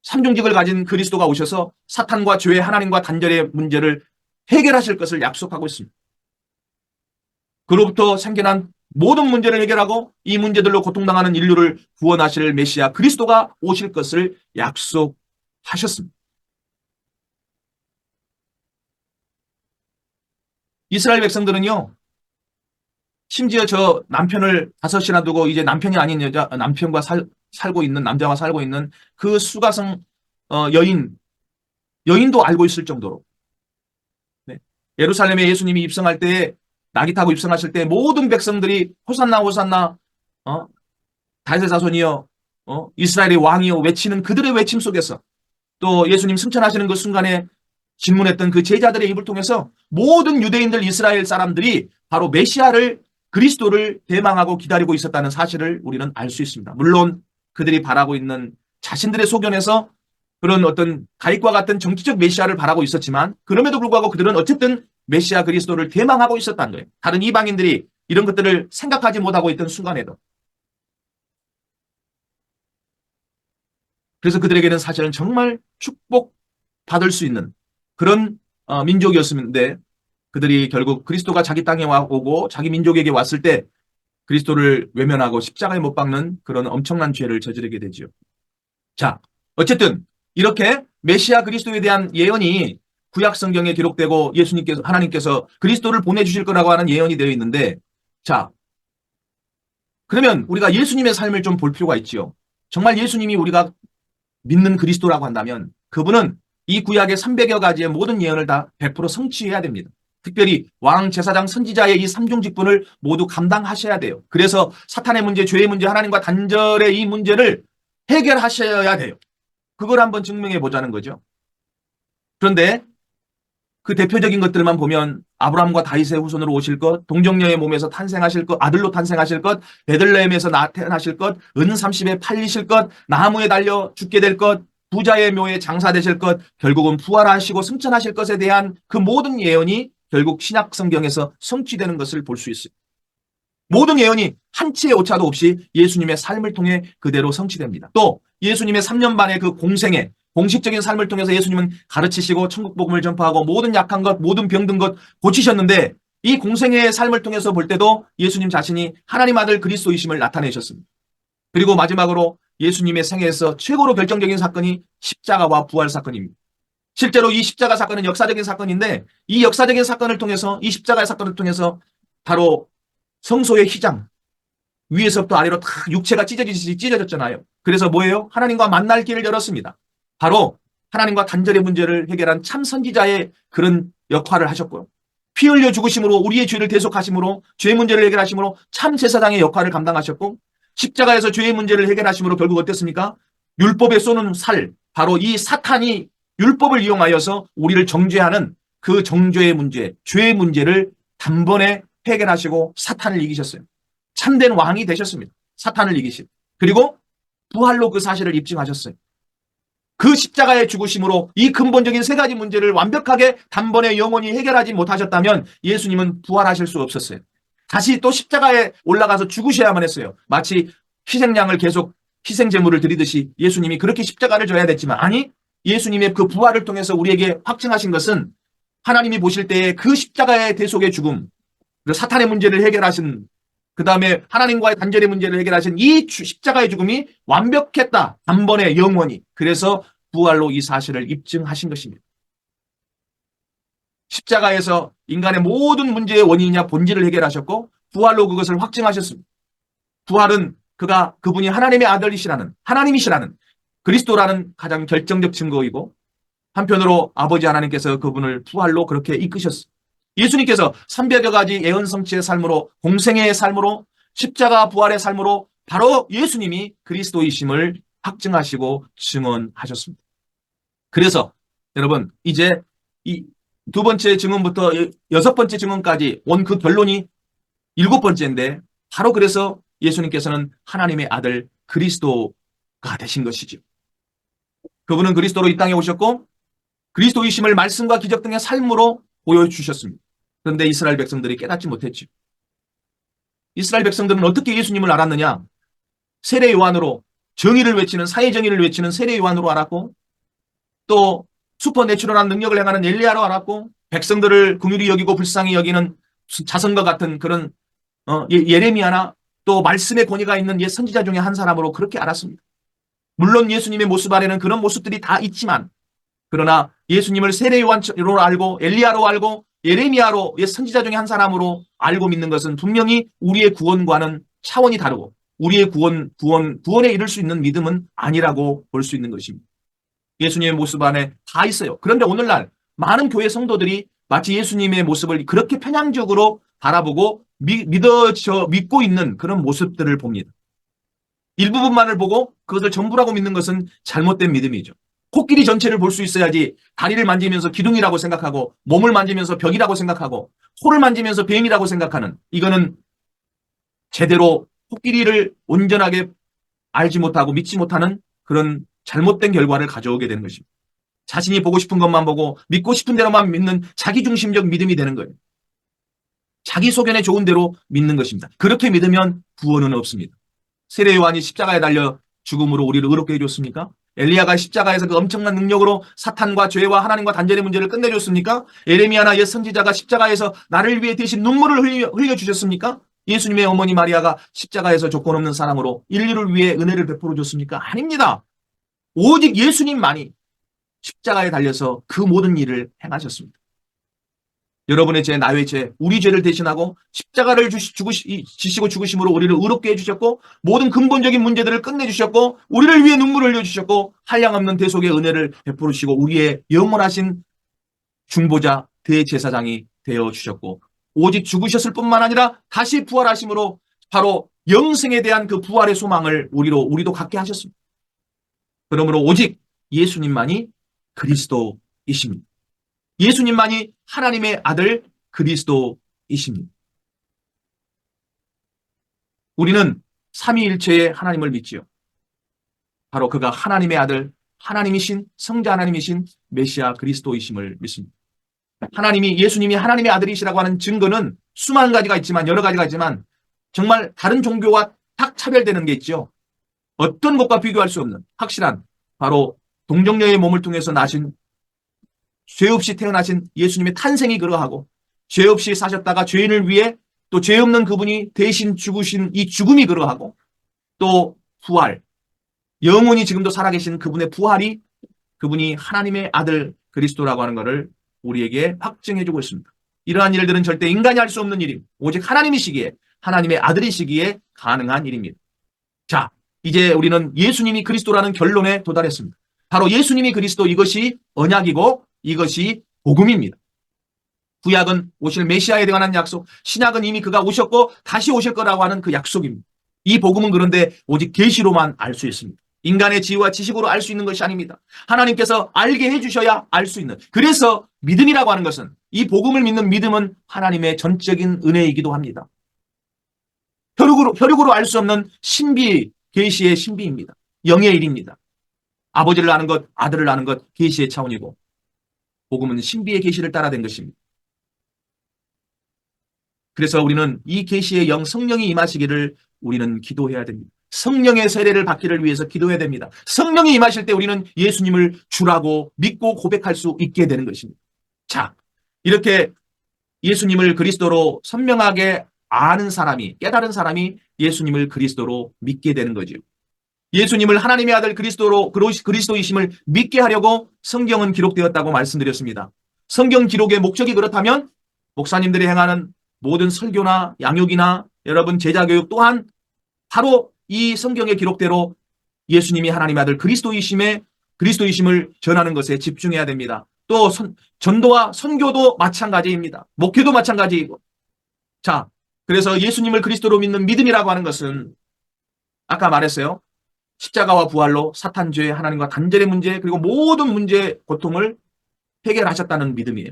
삼중직을 가진 그리스도가 오셔서 사탄과 죄, 하나님과 단절의 문제를 해결하실 것을 약속하고 있습니다. 그로부터 생겨난 모든 문제를 해결하고 이 문제들로 고통당하는 인류를 구원하실 메시아 그리스도가 오실 것을 약속하셨습니다. 이스라엘 백성들은요, 심지어 저 남편을 5이나 두고 이제 남편이 아닌 남편과 살고 있는, 남자와 살고 있는 그 수가성 여인도 알고 있을 정도로. 네. 예루살렘에 예수님이 입성할 때, 낙이 타고 입성하실 때 모든 백성들이 호산나, 호산나, 다윗의 자손이여, 이스라엘의 왕이여 외치는 그들의 외침 속에서 또 예수님 승천하시는 그 순간에 질문했던 그 제자들의 입을 통해서 모든 유대인들 이스라엘 사람들이 바로 메시아를 그리스도를 대망하고 기다리고 있었다는 사실을 우리는 알 수 있습니다. 물론 그들이 바라고 있는 자신들의 소견에서 그런 어떤 가익과 같은 정치적 메시아를 바라고 있었지만 그럼에도 불구하고 그들은 어쨌든 메시아 그리스도를 대망하고 있었다는 거예요. 다른 이방인들이 이런 것들을 생각하지 못하고 있던 순간에도. 그래서 그들에게는 사실은 정말 축복받을 수 있는 그런 민족이었는데 그들이 결국 그리스도가 자기 땅에 오고 자기 민족에게 왔을 때 그리스도를 외면하고 십자가에 못 박는 그런 엄청난 죄를 저지르게 되죠. 자, 어쨌든 이렇게 메시아 그리스도에 대한 예언이 구약 성경에 기록되고 하나님께서 그리스도를 보내주실 거라고 하는 예언이 되어 있는데 자, 그러면 우리가 예수님의 삶을 좀 볼 필요가 있지요. 정말 예수님이 우리가 믿는 그리스도라고 한다면 그분은 이 구약의 300여 가지의 모든 예언을 다 100% 성취해야 됩니다. 특별히 왕, 제사장, 선지자의 이 삼중 직분을 모두 감당하셔야 돼요. 그래서 사탄의 문제, 죄의 문제, 하나님과 단절의 이 문제를 해결하셔야 돼요. 그걸 한번 증명해 보자는 거죠. 그런데 그 대표적인 것들만 보면 아브라함과 다윗의 후손으로 오실 것, 동정녀의 몸에서 탄생하실 것, 아들로 탄생하실 것, 베들레헴에서 나타나실 것, 은 30에 팔리실 것, 나무에 달려 죽게 될 것, 부자의 묘에 장사되실 것, 결국은 부활하시고 승천하실 것에 대한 그 모든 예언이 결국 신약 성경에서 성취되는 것을 볼 수 있어요. 모든 예언이 한치의 오차도 없이 예수님의 삶을 통해 그대로 성취됩니다. 또 예수님의 3년 반의 그 공생애, 공식적인 삶을 통해서 예수님은 가르치시고 천국 복음을 전파하고 모든 약한 것, 모든 병든 것 고치셨는데 이 공생애의 삶을 통해서 볼 때도 예수님 자신이 하나님 아들 그리스도이심을 나타내셨습니다. 그리고 마지막으로 예수님의 생애에서 최고로 결정적인 사건이 십자가와 부활 사건입니다. 실제로 이 십자가 사건은 역사적인 사건인데 이 역사적인 사건을 통해서 이 십자가의 사건을 통해서 바로 성소의 휘장 위에서부터 아래로 다 육체가 찢어졌잖아요. 그래서 뭐예요? 하나님과 만날 길을 열었습니다. 바로 하나님과 단절의 문제를 해결한 참 선지자의 그런 역할을 하셨고요. 피 흘려 죽으심으로 우리의 죄를 대속하심으로 죄 문제를 해결하심으로 참 제사장의 역할을 감당하셨고 십자가에서 죄의 문제를 해결하심으로 결국 어땠습니까? 율법에 쏘는 살, 바로 이 사탄이 율법을 이용하여서 우리를 정죄하는 그 정죄의 문제, 죄의 문제를 단번에 해결하시고 사탄을 이기셨어요. 참된 왕이 되셨습니다. 사탄을 이기신. 그리고 부활로 그 사실을 입증하셨어요. 그 십자가의 죽으심으로 이 근본적인 세 가지 문제를 완벽하게 단번에 영원히 해결하지 못하셨다면 예수님은 부활하실 수 없었어요. 다시 또 십자가에 올라가서 죽으셔야만 했어요. 마치 희생양을 계속 희생제물을 드리듯이 예수님이 그렇게 십자가를 져야 됐지만, 아니, 예수님의 그 부활을 통해서 우리에게 확증하신 것은 하나님이 보실 때에 그 십자가의 대속의 죽음, 사탄의 문제를 해결하신, 그 다음에 하나님과의 단절의 문제를 해결하신 이 십자가의 죽음이 완벽했다. 단번에 영원히. 그래서 부활로 이 사실을 입증하신 것입니다. 십자가에서 인간의 모든 문제의 원인이냐 본질을 해결하셨고 부활로 그것을 확증하셨습니다. 부활은 그분이 하나님의 아들이시라는, 하나님이시라는, 그리스도라는 가장 결정적 증거이고, 한편으로 아버지 하나님께서 그분을 부활로 그렇게 이끄셨습니다. 예수님께서 300여 가지 예언성취의 삶으로, 공생애의 삶으로, 십자가 부활의 삶으로 바로 예수님이 그리스도이심을 확증하시고 증언하셨습니다. 그래서 여러분, 이제 이 두 번째 증언부터 여섯 번째 증언까지 온 그 결론이 일곱 번째인데, 바로 그래서 예수님께서는 하나님의 아들 그리스도가 되신 것이죠. 그분은 그리스도로 이 땅에 오셨고 그리스도이심을 말씀과 기적 등의 삶으로 보여주셨습니다. 그런데 이스라엘 백성들이 깨닫지 못했죠. 이스라엘 백성들은 어떻게 예수님을 알았느냐? 세례 요한으로, 정의를 외치는, 사회 정의를 외치는 세례 요한으로 알았고, 또 슈퍼내추럴한 능력을 행하는 엘리야로 알았고, 백성들을 긍휼히 여기고 불쌍히 여기는 자선과 같은 그런 예레미야나 또 말씀의 권위가 있는 옛 선지자 중에 한 사람으로 그렇게 알았습니다. 물론 예수님의 모습 안에는 그런 모습들이 다 있지만, 그러나 예수님을 세례 요한으로 알고 엘리야로 알고 예레미야로 옛 선지자 중에 한 사람으로 알고 믿는 것은 분명히 우리의 구원과는 차원이 다르고 우리의 구원에 이를 수 있는 믿음은 아니라고 볼 수 있는 것입니다. 예수님의 모습 안에 다 있어요. 그런데 오늘날 많은 교회 성도들이 마치 예수님의 모습을 그렇게 편향적으로 바라보고 믿고 있는 그런 모습들을 봅니다. 일부분만을 보고 그것을 전부라고 믿는 것은 잘못된 믿음이죠. 코끼리 전체를 볼 수 있어야지 다리를 만지면서 기둥이라고 생각하고 몸을 만지면서 벽이라고 생각하고 코를 만지면서 뱀이라고 생각하는, 이거는 제대로 코끼리를 온전하게 알지 못하고 믿지 못하는 그런 잘못된 결과를 가져오게 되는 것입니다. 자신이 보고 싶은 것만 보고 믿고 싶은 대로만 믿는 자기중심적 믿음이 되는 거예요. 자기 소견에 좋은 대로 믿는 것입니다. 그렇게 믿으면 구원은 없습니다. 세례 요한이 십자가에 달려 죽음으로 우리를 의롭게 해줬습니까? 엘리야가 십자가에서 그 엄청난 능력으로 사탄과 죄와 하나님과 단절의 문제를 끝내줬습니까? 예레미야나 옛 선지자가 십자가에서 나를 위해 대신 눈물을 흘려주셨습니까? 예수님의 어머니 마리아가 십자가에서 조건 없는 사랑으로 인류를 위해 은혜를 베풀어 줬습니까? 아닙니다. 오직 예수님만이 십자가에 달려서 그 모든 일을 행하셨습니다. 여러분의 죄, 나의 죄, 우리 죄를 대신하고 십자가를 지시고 죽으심으로 우리를 의롭게 해주셨고 모든 근본적인 문제들을 끝내주셨고 우리를 위해 눈물을 흘려주셨고 한량없는 대속의 은혜를 베풀으시고 우리의 영원하신 중보자 대제사장이 되어주셨고 오직 죽으셨을 뿐만 아니라 다시 부활하심으로 바로 영생에 대한 그 부활의 소망을 우리도 갖게 하셨습니다. 그러므로 오직 예수님만이 그리스도이십니다. 예수님만이 하나님의 아들 그리스도이십니다. 우리는 삼위일체의 하나님을 믿지요. 바로 그가 하나님의 아들, 하나님이신, 성자 하나님이신 메시아 그리스도이심을 믿습니다. 예수님이 하나님의 아들이시라고 하는 증거는 수많은 가지가 있지만, 여러 가지가 있지만 정말 다른 종교와 딱 차별되는 게 있죠. 어떤 것과 비교할 수 없는 확실한, 바로 동정녀의 몸을 통해서 나신, 죄 없이 태어나신 예수님의 탄생이 그러하고 죄 없이 사셨다가 죄인을 위해 또 죄 없는 그분이 대신 죽으신 이 죽음이 그러하고 또 부활, 영원히 지금도 살아계신 그분의 부활이 그분이 하나님의 아들 그리스도라고 하는 것을 우리에게 확증해주고 있습니다. 이러한 일들은 절대 인간이 할 수 없는 일임, 오직 하나님이시기에, 하나님의 아들이시기에 가능한 일입니다. 자, 이제 우리는 예수님이 그리스도라는 결론에 도달했습니다. 바로 예수님이 그리스도, 이것이 언약이고 이것이 복음입니다. 구약은 오실 메시아에 관한 약속, 신약은 이미 그가 오셨고 다시 오실 거라고 하는 그 약속입니다. 이 복음은 그런데 오직 계시로만 알 수 있습니다. 인간의 지혜와 지식으로 알 수 있는 것이 아닙니다. 하나님께서 알게 해주셔야 알 수 있는. 그래서 믿음이라고 하는 것은, 이 복음을 믿는 믿음은 하나님의 전적인 은혜이기도 합니다. 혈육으로 알 수 없는 신비, 계시의 신비입니다. 영의 일입니다. 아버지를 아는 것, 아들을 아는 것, 계시의 차원이고, 복음은 신비의 계시를 따라된 것입니다. 그래서 우리는 이 계시의 영, 성령이 임하시기를 우리는 기도해야 됩니다. 성령의 세례를 받기를 위해서 기도해야 됩니다. 성령이 임하실 때 우리는 예수님을 주라고 믿고 고백할 수 있게 되는 것입니다. 자, 이렇게 예수님을 그리스도로 선명하게 아는 사람이, 깨달은 사람이 예수님을 그리스도로 믿게 되는 거죠. 예수님을 하나님의 아들 그리스도이심을 믿게 하려고 성경은 기록되었다고 말씀드렸습니다. 성경 기록의 목적이 그렇다면 목사님들이 행하는 모든 설교나 양육이나 여러분 제자교육 또한 바로 이 성경의 기록대로 예수님이 하나님의 아들 그리스도이심을 전하는 것에 집중해야 됩니다. 또 전도와 선교도 마찬가지입니다. 목회도 마찬가지이고. 자, 그래서 예수님을 그리스도로 믿는 믿음이라고 하는 것은 아까 말했어요. 십자가와 부활로 사탄 죄, 하나님과 단절의 문제, 그리고 모든 문제, 고통을 해결하셨다는 믿음이에요.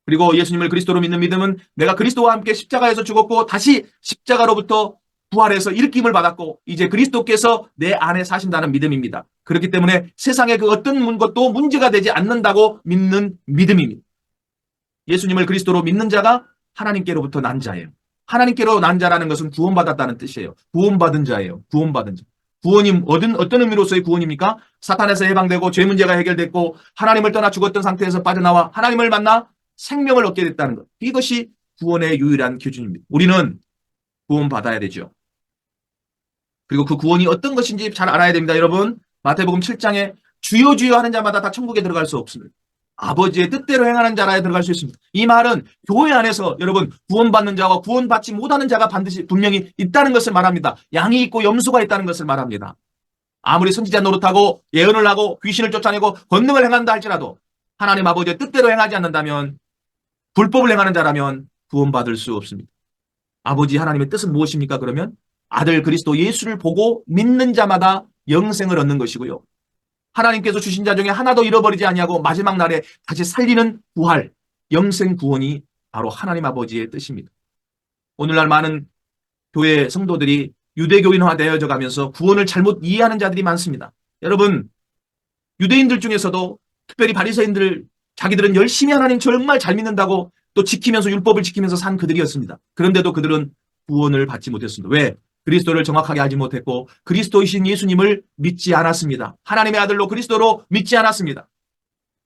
그리고 예수님을 그리스도로 믿는 믿음은 내가 그리스도와 함께 십자가에서 죽었고 다시 십자가로부터 부활해서 일으킴을 받았고 이제 그리스도께서 내 안에 사신다는 믿음입니다. 그렇기 때문에 세상의 그 어떤 것도 문제가 되지 않는다고 믿는 믿음입니다. 예수님을 그리스도로 믿는 자가 하나님께로부터 난 자예요. 하나님께로 난 자라는 것은 구원받았다는 뜻이에요. 구원받은 자예요. 구원받은 자. 구원이 어떤 의미로서의 구원입니까? 사탄에서 해방되고 죄 문제가 해결됐고 하나님을 떠나 죽었던 상태에서 빠져나와 하나님을 만나 생명을 얻게 됐다는 것. 이것이 구원의 유일한 기준입니다. 우리는 구원받아야 되죠. 그리고 그 구원이 어떤 것인지 잘 알아야 됩니다. 여러분, 마태복음 7장에 주여 주여 하는 자마다 다 천국에 들어갈 수 없습니다. 아버지의 뜻대로 행하는 자라야 들어갈 수 있습니다. 이 말은 교회 안에서 여러분 구원받는 자와 구원받지 못하는 자가 반드시 분명히 있다는 것을 말합니다. 양이 있고 염소가 있다는 것을 말합니다. 아무리 선지자 노릇하고 예언을 하고 귀신을 쫓아내고 권능을 행한다 할지라도 하나님 아버지의 뜻대로 행하지 않는다면 불법을 행하는 자라면 구원받을 수 없습니다. 아버지 하나님의 뜻은 무엇입니까? 그러면 아들 그리스도 예수를 보고 믿는 자마다 영생을 얻는 것이고요. 하나님께서 주신 자 중에 하나도 잃어버리지 아니하고 마지막 날에 다시 살리는 부활, 영생 구원이 바로 하나님 아버지의 뜻입니다. 오늘날 많은 교회 성도들이 유대교인화되어져 가면서 구원을 잘못 이해하는 자들이 많습니다. 여러분, 유대인들 중에서도 특별히 바리새인들 자기들은 열심히 하나님 정말 잘 믿는다고 또 지키면서 율법을 지키면서 산 그들이었습니다. 그런데도 그들은 구원을 받지 못했습니다. 왜? 그리스도를 정확하게 알지 못했고 그리스도이신 예수님을 믿지 않았습니다. 하나님의 아들로 그리스도로 믿지 않았습니다.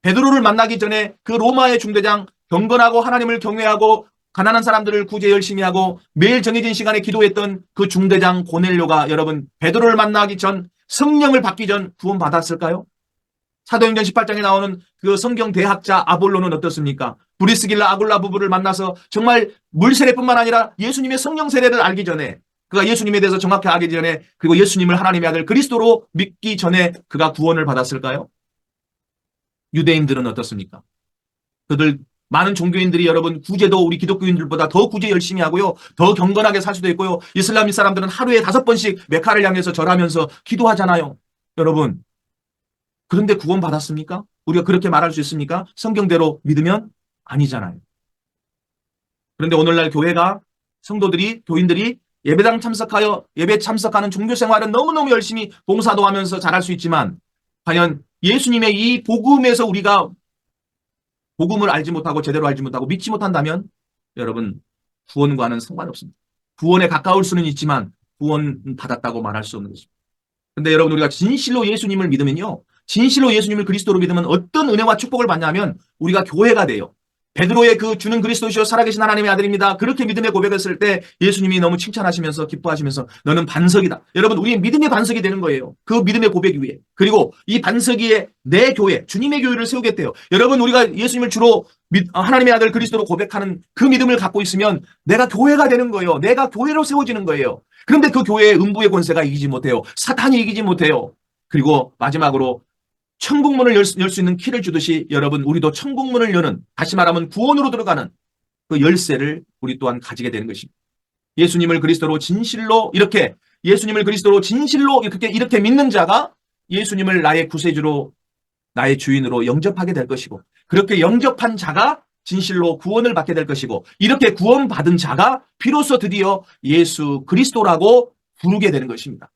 베드로를 만나기 전에 그 로마의 중대장 경건하고 하나님을 경외하고 가난한 사람들을 구제 열심히 하고 매일 정해진 시간에 기도했던 그 중대장 고넬료가 여러분 베드로를 만나기 전 성령을 받기 전 구원받았을까요? 사도행전 18장에 나오는 그 성경 대학자 아볼로는 어떻습니까? 브리스길라 아굴라 부부를 만나서 정말 물세례뿐만 아니라 예수님의 성령 세례를 알기 전에 그가 예수님에 대해서 정확히 알기 전에 그리고 예수님을 하나님의 아들 그리스도로 믿기 전에 그가 구원을 받았을까요? 유대인들은 어떻습니까? 그들 많은 종교인들이 여러분 구제도 우리 기독교인들보다 더 구제 열심히 하고요. 더 경건하게 살 수도 있고요. 이슬람이 사람들은 하루에 5번씩 메카를 향해서 절하면서 기도하잖아요. 여러분 그런데 구원 받았습니까? 우리가 그렇게 말할 수 있습니까? 성경대로 믿으면 아니잖아요. 그런데 오늘날 교회가 성도들이 교인들이 예배당 참석하여 예배 참석하는 종교 생활은 너무너무 열심히 봉사도 하면서 잘할 수 있지만 과연 예수님의 이 복음에서 우리가 복음을 알지 못하고 제대로 알지 못하고 믿지 못한다면 여러분 구원과는 상관없습니다. 구원에 가까울 수는 있지만 구원 받았다고 말할 수 없는 것입니다. 그런데 여러분 우리가 진실로 예수님을 믿으면요. 진실로 예수님을 그리스도로 믿으면 어떤 은혜와 축복을 받냐면 우리가 교회가 돼요. 베드로의 그 주는 그리스도시요 살아계신 하나님의 아들입니다. 그렇게 믿음의 고백했을 때 예수님이 너무 칭찬하시면서 기뻐하시면서 너는 반석이다. 여러분 우리의 믿음의 반석이 되는 거예요. 그 믿음의 고백 위에. 그리고 이 반석 위에 내 교회, 주님의 교회를 세우겠대요. 여러분 우리가 예수님을 주로 하나님의 아들 그리스도로 고백하는 그 믿음을 갖고 있으면 내가 교회가 되는 거예요. 내가 교회로 세워지는 거예요. 그런데 그 교회의 음부의 권세가 이기지 못해요. 사탄이 이기지 못해요. 그리고 마지막으로 천국문을 열 수 있는 키를 주듯이 여러분 우리도 천국문을 여는 다시 말하면 구원으로 들어가는 그 열쇠를 우리 또한 가지게 되는 것입니다. 예수님을 그리스도로 진실로 이렇게 예수님을 그리스도로 진실로 이렇게 믿는 자가 예수님을 나의 구세주로 나의 주인으로 영접하게 될 것이고 그렇게 영접한 자가 진실로 구원을 받게 될 것이고 이렇게 구원받은 자가 비로소 드디어 예수 그리스도라고 부르게 되는 것입니다.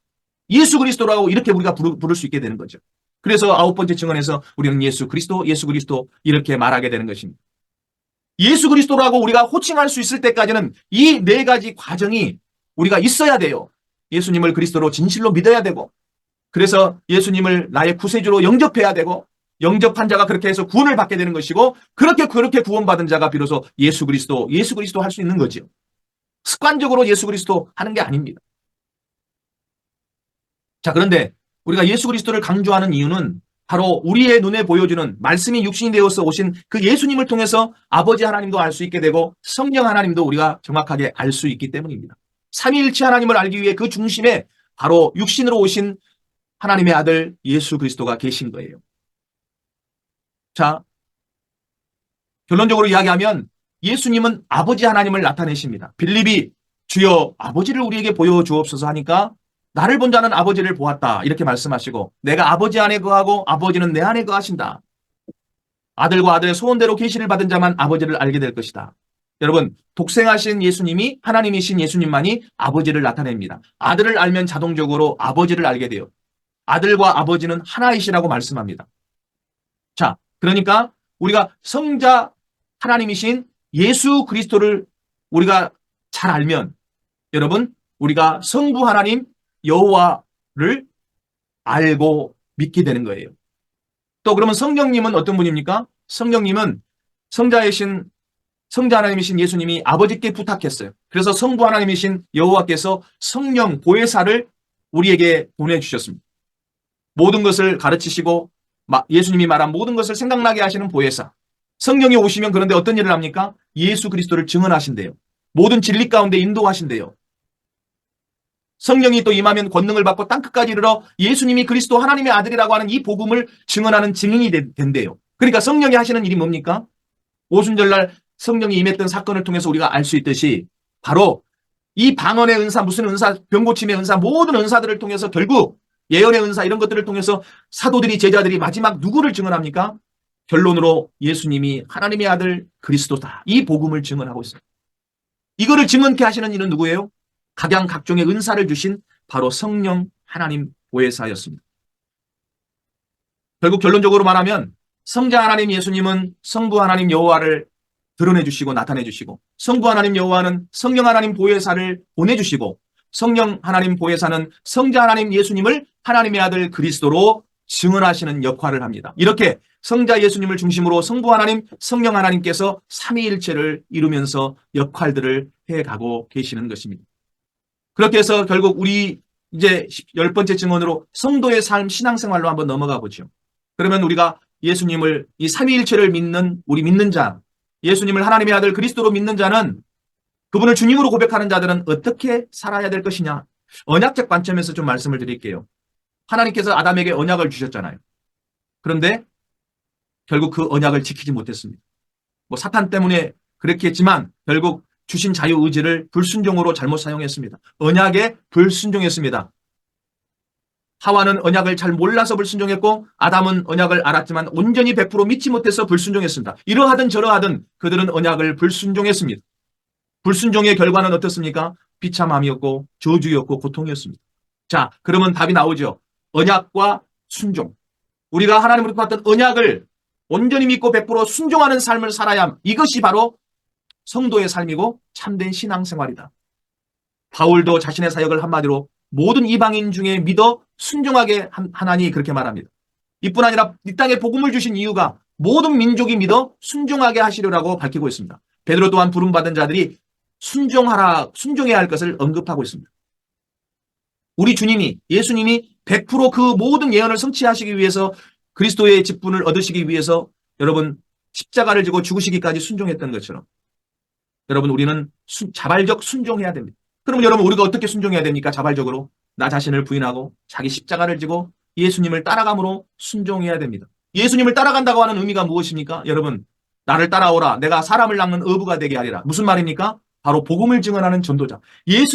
예수 그리스도라고 이렇게 우리가 부를 수 있게 되는 거죠. 그래서 아홉 번째 증언에서 우리는 예수 그리스도, 예수 그리스도 이렇게 말하게 되는 것입니다. 예수 그리스도라고 우리가 호칭할 수 있을 때까지는 이 네 가지 과정이 우리가 있어야 돼요. 예수님을 그리스도로 진실로 믿어야 되고 그래서 예수님을 나의 구세주로 영접해야 되고 영접한 자가 그렇게 해서 구원을 받게 되는 것이고 그렇게 구원받은 자가 비로소 예수 그리스도 할 수 있는 거죠. 습관적으로 예수 그리스도 하는 게 아닙니다. 자, 그런데 우리가 예수 그리스도를 강조하는 이유는 바로 우리의 눈에 보여주는 말씀이 육신이 되어서 오신 그 예수님을 통해서 아버지 하나님도 알 수 있게 되고 성령 하나님도 우리가 정확하게 알 수 있기 때문입니다. 삼위일체 하나님을 알기 위해 그 중심에 바로 육신으로 오신 하나님의 아들 예수 그리스도가 계신 거예요. 자, 결론적으로 이야기하면 예수님은 아버지 하나님을 나타내십니다. 빌립이 주여 아버지를 우리에게 보여주옵소서 하니까 나를 본 자는 아버지를 보았다 이렇게 말씀하시고 내가 아버지 안에 거하고 아버지는 내 안에 거하신다. 아들과 아들의 소원대로 계시를 받은 자만 아버지를 알게 될 것이다. 여러분 독생하신 예수님이 하나님이신 예수님만이 아버지를 나타냅니다. 아들을 알면 자동적으로 아버지를 알게 돼요. 아들과 아버지는 하나이시라고 말씀합니다. 자, 그러니까 우리가 성자 하나님이신 예수 그리스도를 우리가 잘 알면 여러분 우리가 성부 하나님 여호와를 알고 믿게 되는 거예요. 또 그러면 성령님은 어떤 분입니까? 성령님은 성자 하나님이신 예수님이 아버지께 부탁했어요. 그래서 성부 하나님이신 여호와께서 성령 보혜사를 우리에게 보내주셨습니다. 모든 것을 가르치시고 예수님이 말한 모든 것을 생각나게 하시는 보혜사. 성령이 오시면 그런데 어떤 일을 합니까? 예수 그리스도를 증언하신대요. 모든 진리 가운데 인도하신대요. 성령이 또 임하면 권능을 받고 땅끝까지 이르러 예수님이 그리스도 하나님의 아들이라고 하는 이 복음을 증언하는 증인이 된대요. 그러니까 성령이 하시는 일이 뭡니까? 오순절날 성령이 임했던 사건을 통해서 우리가 알 수 있듯이 바로 이 방언의 은사, 무슨 은사, 병고침의 은사, 모든 은사들을 통해서 결국 예언의 은사 이런 것들을 통해서 사도들이 제자들이 마지막 누구를 증언합니까? 결론으로 예수님이 하나님의 아들 그리스도다. 이 복음을 증언하고 있습니다. 이거를 증언케 하시는 이는 누구예요? 각양각종의 은사를 주신 바로 성령 하나님 보혜사였습니다. 결국 결론적으로 말하면 성자 하나님 예수님은 성부 하나님 여호와를 드러내 주시고 나타내 주시고 성부 하나님 여호와는 성령 하나님 보혜사를 보내 주시고 성령 하나님 보혜사는 성자 하나님 예수님을 하나님의 아들 그리스도로 증언하시는 역할을 합니다. 이렇게 성자 예수님을 중심으로 성부 하나님, 성령 하나님께서 삼위일체를 이루면서 역할들을 해가고 계시는 것입니다. 그렇게 해서 결국 우리 이제 10번째 증언으로 성도의 삶 신앙생활로 한번 넘어가 보죠. 그러면 우리가 예수님을 이 삼위일체를 믿는 우리 믿는 자, 예수님을 하나님의 아들 그리스도로 믿는 자는 그분을 주님으로 고백하는 자들은 어떻게 살아야 될 것이냐? 언약적 관점에서 좀 말씀을 드릴게요. 하나님께서 아담에게 언약을 주셨잖아요. 그런데 결국 그 언약을 지키지 못했습니다. 뭐 사탄 때문에 그렇게 했지만 결국 주신 자유의지를 불순종으로 잘못 사용했습니다. 언약에 불순종했습니다. 하와는 언약을 잘 몰라서 불순종했고 아담은 언약을 알았지만 온전히 100% 믿지 못해서 불순종했습니다. 이러하든 저러하든 그들은 언약을 불순종했습니다. 불순종의 결과는 어떻습니까? 비참함이었고 저주였고 고통이었습니다. 자, 그러면 답이 나오죠. 언약과 순종. 우리가 하나님으로부터 받던 언약을 온전히 믿고 100% 순종하는 삶을 살아야 함. 이것이 바로 성도의 삶이고 참된 신앙생활이다. 바울도 자신의 사역을 한마디로 모든 이방인 중에 믿어 순종하게 하나니 그렇게 말합니다. 이뿐 아니라 이 땅에 복음을 주신 이유가 모든 민족이 믿어 순종하게 하시려라고 밝히고 있습니다. 베드로 또한 부름받은 자들이 순종해야 할 것을 언급하고 있습니다. 우리 주님이 예수님이 100% 그 모든 예언을 성취하시기 위해서 그리스도의 직분을 얻으시기 위해서 여러분 십자가를 지고 죽으시기까지 순종했던 것처럼 여러분 우리는 자발적 순종해야 됩니다. 그럼 여러분 우리가 어떻게 순종해야 됩니까? 자발적으로 나 자신을 부인하고 자기 십자가를 지고 예수님을 따라감으로 순종해야 됩니다. 예수님을 따라간다고 하는 의미가 무엇입니까? 여러분 나를 따라오라 내가 사람을 낚는 어부가 되게 하리라. 무슨 말입니까? 바로 복음을 증언하는 전도자.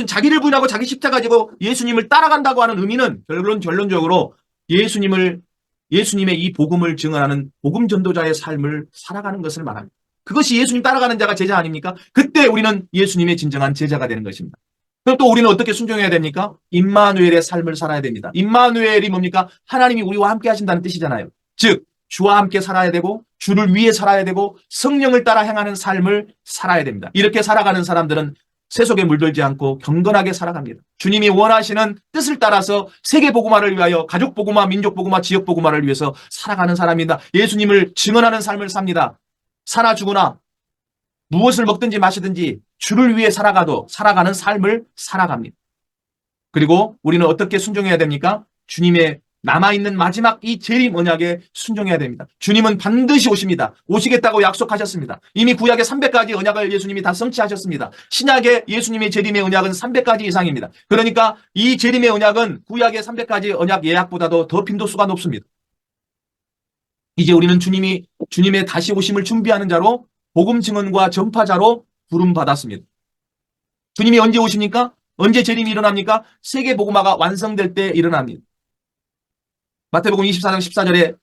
자기를 부인하고 자기 십자가 지고 예수님을 따라간다고 하는 의미는 결론적으로 예수님의 이 복음을 증언하는 복음 전도자의 삶을 살아가는 것을 말합니다. 그것이 예수님 따라가는 자가 제자 아닙니까? 그때 우리는 예수님의 진정한 제자가 되는 것입니다. 그럼 또 우리는 어떻게 순종해야 됩니까? 임마누엘의 삶을 살아야 됩니다. 임마누엘이 뭡니까? 하나님이 우리와 함께 하신다는 뜻이잖아요. 즉 주와 함께 살아야 되고 주를 위해 살아야 되고 성령을 따라 행하는 삶을 살아야 됩니다. 이렇게 살아가는 사람들은 세속에 물들지 않고 경건하게 살아갑니다. 주님이 원하시는 뜻을 따라서 세계 복음화를 위하여 가족 복음화, 민족 복음화, 지역 복음화를 위해서 살아가는 사람입니다. 예수님을 증언하는 삶을 삽니다. 살아 죽으나 무엇을 먹든지 마시든지 주를 위해 살아가는 삶을 살아갑니다. 그리고 우리는 어떻게 순종해야 됩니까? 주님의 남아있는 마지막 이 재림 언약에 순종해야 됩니다. 주님은 반드시 오십니다. 오시겠다고 약속하셨습니다. 이미 구약의 300가지 언약을 예수님이 다 성취하셨습니다. 신약의 예수님의 재림의 언약은 300가지 이상입니다. 그러니까 이 재림의 언약은 구약의 300가지 언약 예약보다도 더 빈도수가 높습니다. 이제 우리는 주님의 다시 오심을 준비하는 자로 복음 증언과 전파자로 부름받았습니다. 주님이 언제 오십니까? 언제 재림이 일어납니까? 세계 복음화가 완성될 때 일어납니다. 마태복음 24장 14절에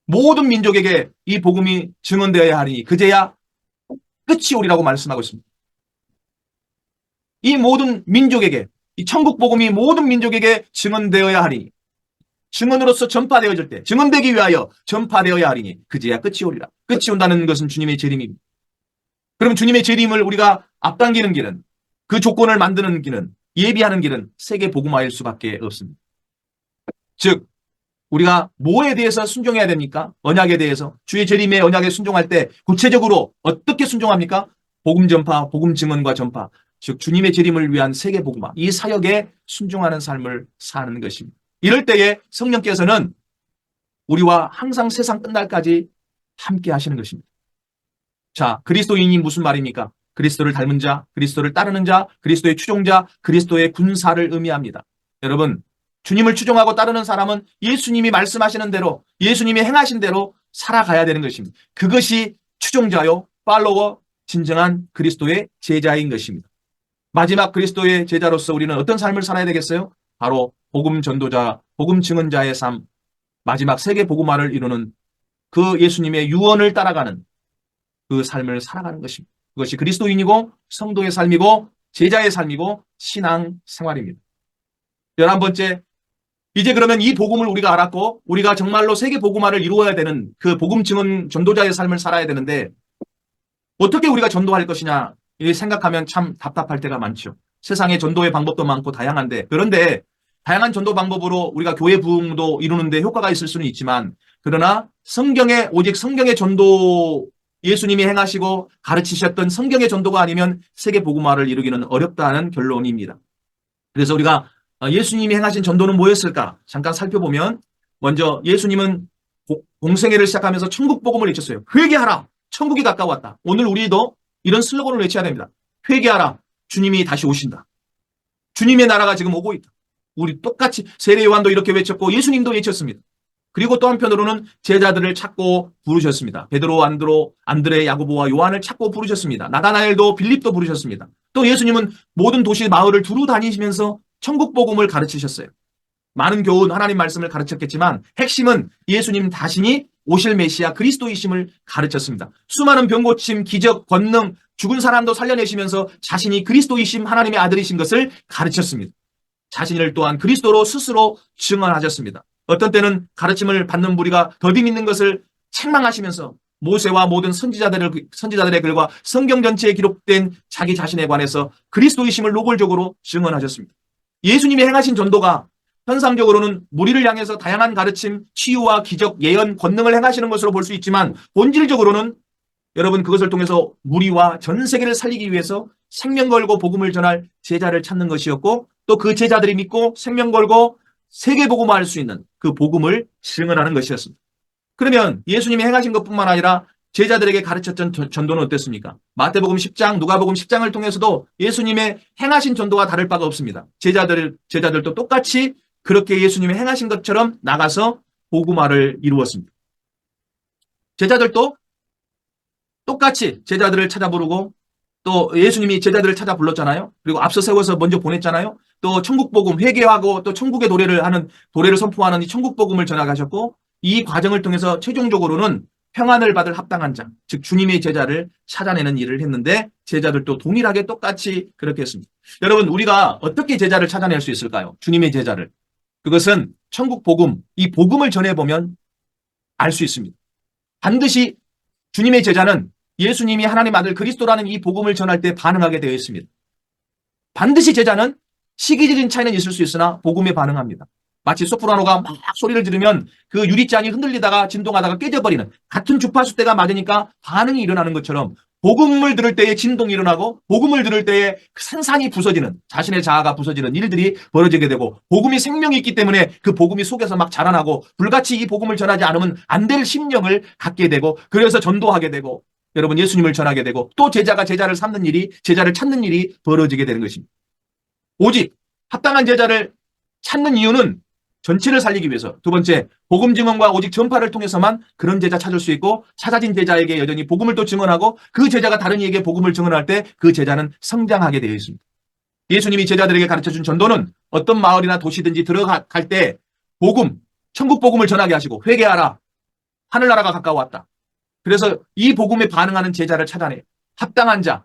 모든 민족에게 이 복음이 증언되어야 하니 그제야 끝이 오리라고 말씀하고 있습니다. 이 모든 민족에게, 이 천국 복음이 모든 민족에게 증언되어야 하니, 증언으로서 전파되어질 때, 증언되기 위하여 전파되어야 하리니 그제야 끝이 오리라. 끝이 온다는 것은 주님의 재림입니다. 그럼 주님의 재림을 우리가 앞당기는 길은, 그 조건을 만드는 길은, 예비하는 길은 세계 복음화일 수밖에 없습니다. 즉 우리가 뭐에 대해서 순종해야 됩니까? 언약에 대해서. 주의 재림의 언약에 순종할 때 구체적으로 어떻게 순종합니까? 복음 전파, 복음 증언과 전파. 즉 주님의 재림을 위한 세계 복음화. 이 사역에 순종하는 삶을 사는 것입니다. 이럴 때에 성령께서는 우리와 항상 세상 끝날까지 함께 하시는 것입니다. 자, 그리스도인이 무슨 말입니까? 그리스도를 닮은 자, 그리스도를 따르는 자, 그리스도의 추종자, 그리스도의 군사를 의미합니다. 여러분, 주님을 추종하고 따르는 사람은 예수님이 말씀하시는 대로, 예수님이 행하신 대로 살아가야 되는 것입니다. 그것이 추종자요, 팔로워, 진정한 그리스도의 제자인 것입니다. 마지막 그리스도의 제자로서 우리는 어떤 삶을 살아야 되겠어요? 바로 복음 전도자, 복음 증언자의 삶, 마지막 세계 복음화를 이루는 그 예수님의 유언을 따라가는 그 삶을 살아가는 것입니다. 그것이 그리스도인이고 성도의 삶이고 제자의 삶이고 신앙 생활입니다. 11번째, 이제 그러면 이 복음을 우리가 알았고 우리가 정말로 세계 복음화를 이루어야 되는 그 복음 증언 전도자의 삶을 살아야 되는데 어떻게 우리가 전도할 것이냐 이 생각하면 참 답답할 때가 많죠. 세상에 전도의 방법도 많고 다양한데 그런데 다양한 전도 방법으로 우리가 교회 부흥도 이루는데 효과가 있을 수는 있지만 그러나 오직 성경의 전도 예수님이 행하시고 가르치셨던 성경의 전도가 아니면 세계 복음화를 이루기는 어렵다는 결론입니다. 그래서 우리가 예수님이 행하신 전도는 뭐였을까? 잠깐 살펴보면 먼저 예수님은 공생애를 시작하면서 천국 복음을 외쳤어요. 회개하라. 천국이 가까웠다. 오늘 우리도 이런 슬로건을 외쳐야 됩니다. 회개하라. 주님이 다시 오신다. 주님의 나라가 지금 오고 있다. 우리 똑같이 세례 요한도 이렇게 외쳤고 예수님도 외쳤습니다. 그리고 또 한편으로는 제자들을 찾고 부르셨습니다. 베드로, 안드레, 야고보와 요한을 찾고 부르셨습니다. 나다나엘도 빌립도 부르셨습니다. 또 예수님은 모든 도시 마을을 두루 다니시면서 천국 복음을 가르치셨어요. 많은 교훈 하나님 말씀을 가르쳤겠지만 핵심은 예수님 자신이 오실 메시아 그리스도이심을 가르쳤습니다. 수많은 병고침, 기적, 권능, 죽은 사람도 살려내시면서 자신이 그리스도이심 하나님의 아들이신 것을 가르쳤습니다. 자신을 또한 그리스도로 스스로 증언하셨습니다. 어떤 때는 가르침을 받는 무리가 더디 믿는 것을 책망하시면서 모세와 모든 선지자들의 글과 성경 전체에 기록된 자기 자신에 관해서 그리스도이심을 노골적으로 증언하셨습니다. 예수님이 행하신 전도가 현상적으로는 무리를 향해서 다양한 가르침, 치유와 기적, 예언, 권능을 행하시는 것으로 볼 수 있지만 본질적으로는 여러분 그것을 통해서 무리와 전 세계를 살리기 위해서 생명 걸고 복음을 전할 제자를 찾는 것이었고 또 그 제자들이 믿고 생명 걸고 세계 복음화할 수 있는 그 복음을 증언하는 것이었습니다. 그러면 예수님이 행하신 것뿐만 아니라 제자들에게 가르쳤던 전도는 어땠습니까? 마태복음 10장, 누가복음 10장을 통해서도 예수님의 행하신 전도와 다를 바가 없습니다. 제자들도 똑같이 그렇게 예수님이 행하신 것처럼 나가서 복음화를 이루었습니다. 제자들도 똑같이 제자들을 찾아 부르고 또 예수님이 제자들을 찾아 불렀잖아요. 그리고 앞서 세워서 먼저 보냈잖아요. 또 천국복음 회개하고 또 천국의 도래를 선포하는 이 천국복음을 전하셨고 이 과정을 통해서 최종적으로는 평안을 받을 합당한 자, 즉 주님의 제자를 찾아내는 일을 했는데 제자들도 동일하게 똑같이 그렇게 했습니다. 여러분 우리가 어떻게 제자를 찾아낼 수 있을까요? 주님의 제자를. 그것은 천국 복음, 이 복음을 전해보면 알 수 있습니다. 반드시 주님의 제자는 예수님이 하나님 아들 그리스도라는 이 복음을 전할 때 반응하게 되어 있습니다. 반드시 제자는 시기적인 차이는 있을 수 있으나 복음에 반응합니다. 마치 소프라노가 막 소리를 지르면 그 유리잔이 흔들리다가 진동하다가 깨져버리는 같은 주파수 대가 맞으니까 반응이 일어나는 것처럼 복음을 들을 때에 진동이 일어나고 복음을 들을 때에 산산이 부서지는 자신의 자아가 부서지는 일들이 벌어지게 되고 복음이 생명이 있기 때문에 그 복음이 속에서 막 자라나고 불같이 이 복음을 전하지 않으면 안 될 심령을 갖게 되고 그래서 전도하게 되고 여러분 예수님을 전하게 되고 또 제자가 제자를 삼는 일이 제자를 찾는 일이 벌어지게 되는 것입니다. 오직 합당한 제자를 찾는 이유는 전체를 살리기 위해서 두 번째 복음 증언과 오직 전파를 통해서만 그런 제자 찾을 수 있고 찾아진 제자에게 여전히 복음을 또 증언하고 그 제자가 다른 이에게 복음을 증언할 때 그 제자는 성장하게 되어 있습니다. 예수님이 제자들에게 가르쳐준 전도는 어떤 마을이나 도시든지 들어갈 때 복음, 천국 복음을 전하게 하시고 회개하라. 하늘나라가 가까워왔다. 그래서 이 복음에 반응하는 제자를 찾아내 합당한 자,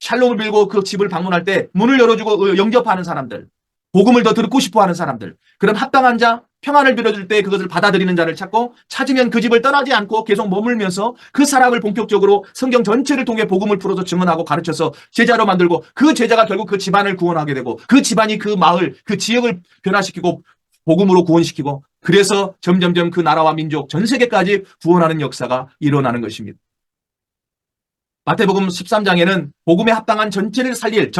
샬롬을 빌고 그 집을 방문할 때 문을 열어주고 영접하는 사람들, 복음을 더 듣고 싶어하는 사람들, 그런 합당한 자, 평안을 빌어줄 때 그것을 받아들이는 자를 찾고 찾으면 그 집을 떠나지 않고 계속 머물면서 그 사람을 본격적으로 성경 전체를 통해 복음을 풀어서 증언하고 가르쳐서 제자로 만들고 그 제자가 결국 그 집안을 구원하게 되고 그 집안이 그 마을, 그 지역을 변화시키고 복음으로 구원시키고 그래서 점점점 그 나라와 민족 전 세계까지 구원하는 역사가 일어나는 것입니다. 마태복음 13장에는 복음에 합당한 전체를 살릴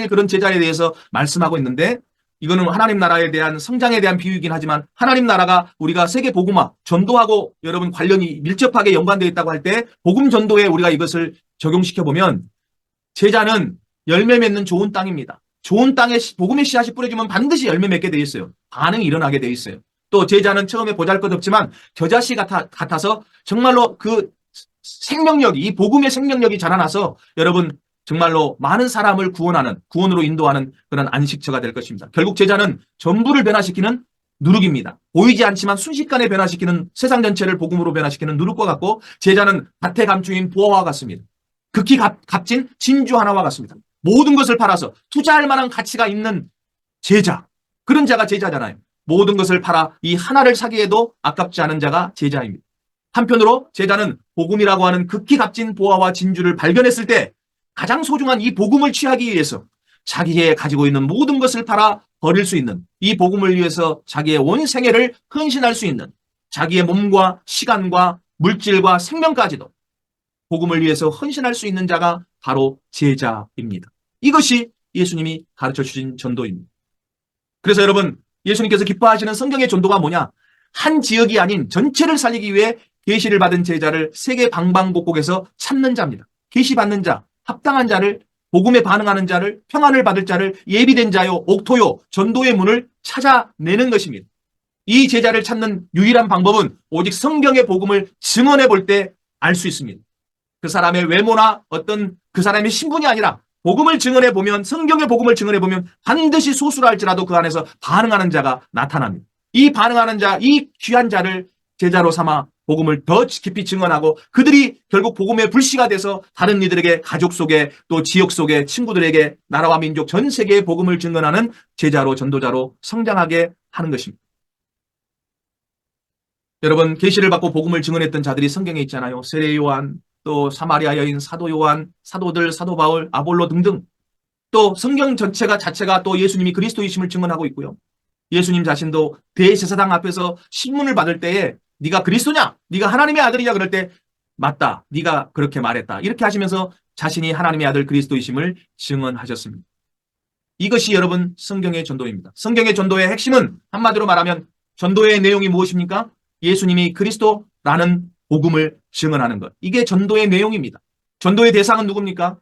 그런 제자에 대해서 말씀하고 있는데 이거는 하나님 나라에 대한 성장에 대한 비유이긴 하지만 하나님 나라가 우리가 세계 복음화, 전도하고 여러분 관련이 밀접하게 연관되어 있다고 할 때 복음 전도에 우리가 이것을 적용시켜 보면 제자는 열매 맺는 좋은 땅입니다. 좋은 땅에 복음의 씨앗이 뿌려지면 반드시 열매 맺게 돼 있어요. 반응이 일어나게 돼 있어요. 또 제자는 처음에 보잘것없지만 겨자씨 같아서 정말로 그 생명력이 이 복음의 생명력이 자라나서 여러분 정말로 많은 사람을 구원으로 인도하는 그런 안식처가 될 것입니다. 결국 제자는 전부를 변화시키는 누룩입니다. 보이지 않지만 순식간에 변화시키는 세상 전체를 복음으로 변화시키는 누룩과 같고 제자는 밭에 감추인 보화와 같습니다. 극히 값진 진주 하나와 같습니다. 모든 것을 팔아서 투자할 만한 가치가 있는 제자. 그런 자가 제자잖아요. 모든 것을 팔아 이 하나를 사기에도 아깝지 않은 자가 제자입니다. 한편으로 제자는 복음이라고 하는 극히 값진 보화와 진주를 발견했을 때 가장 소중한 이 복음을 취하기 위해서 자기의 가지고 있는 모든 것을 팔아 버릴 수 있는 이 복음을 위해서 자기의 온 생애를 헌신할 수 있는 자기의 몸과 시간과 물질과 생명까지도 복음을 위해서 헌신할 수 있는 자가 바로 제자입니다. 이것이 예수님이 가르쳐 주신 전도입니다. 그래서 여러분 예수님께서 기뻐하시는 성경의 전도가 뭐냐? 한 지역이 아닌 전체를 살리기 위해 계시를 받은 제자를 세계 방방곡곡에서 찾는 자입니다. 계시받는 자, 합당한 자를, 복음에 반응하는 자를, 평안을 받을 자를 예비된 자요, 옥토요, 전도의 문을 찾아내는 것입니다. 이 제자를 찾는 유일한 방법은 오직 성경의 복음을 증언해 볼 때 알 수 있습니다. 그 사람의 외모나 어떤 그 사람의 신분이 아니라 복음을 증언해 보면 성경의 복음을 증언해 보면 반드시 소수라 할지라도 그 안에서 반응하는 자가 나타납니다. 이 반응하는 자, 이 귀한 자를 제자로 삼아 복음을 더 깊이 증언하고 그들이 결국 복음의 불씨가 돼서 다른 이들에게 가족 속에 또 지역 속에 친구들에게 나라와 민족 전 세계의 복음을 증언하는 제자로 전도자로 성장하게 하는 것입니다. 여러분 계시를 받고 복음을 증언했던 자들이 성경에 있잖아요. 세례 요한, 또 사마리아 여인 사도 요한, 사도들, 사도 바울, 아볼로 등등. 또 성경 자체가 또 예수님이 그리스도이심을 증언하고 있고요. 예수님 자신도 대제사장 앞에서 신문을 받을 때에 네가 그리스도냐? 네가 하나님의 아들이냐? 그럴 때 맞다. 네가 그렇게 말했다. 이렇게 하시면서 자신이 하나님의 아들 그리스도이심을 증언하셨습니다. 이것이 여러분 성경의 전도입니다. 성경의 전도의 핵심은 한마디로 말하면 전도의 내용이 무엇입니까? 예수님이 그리스도라는 복음을 증언하는 것. 이게 전도의 내용입니다. 전도의 대상은 누굽니까?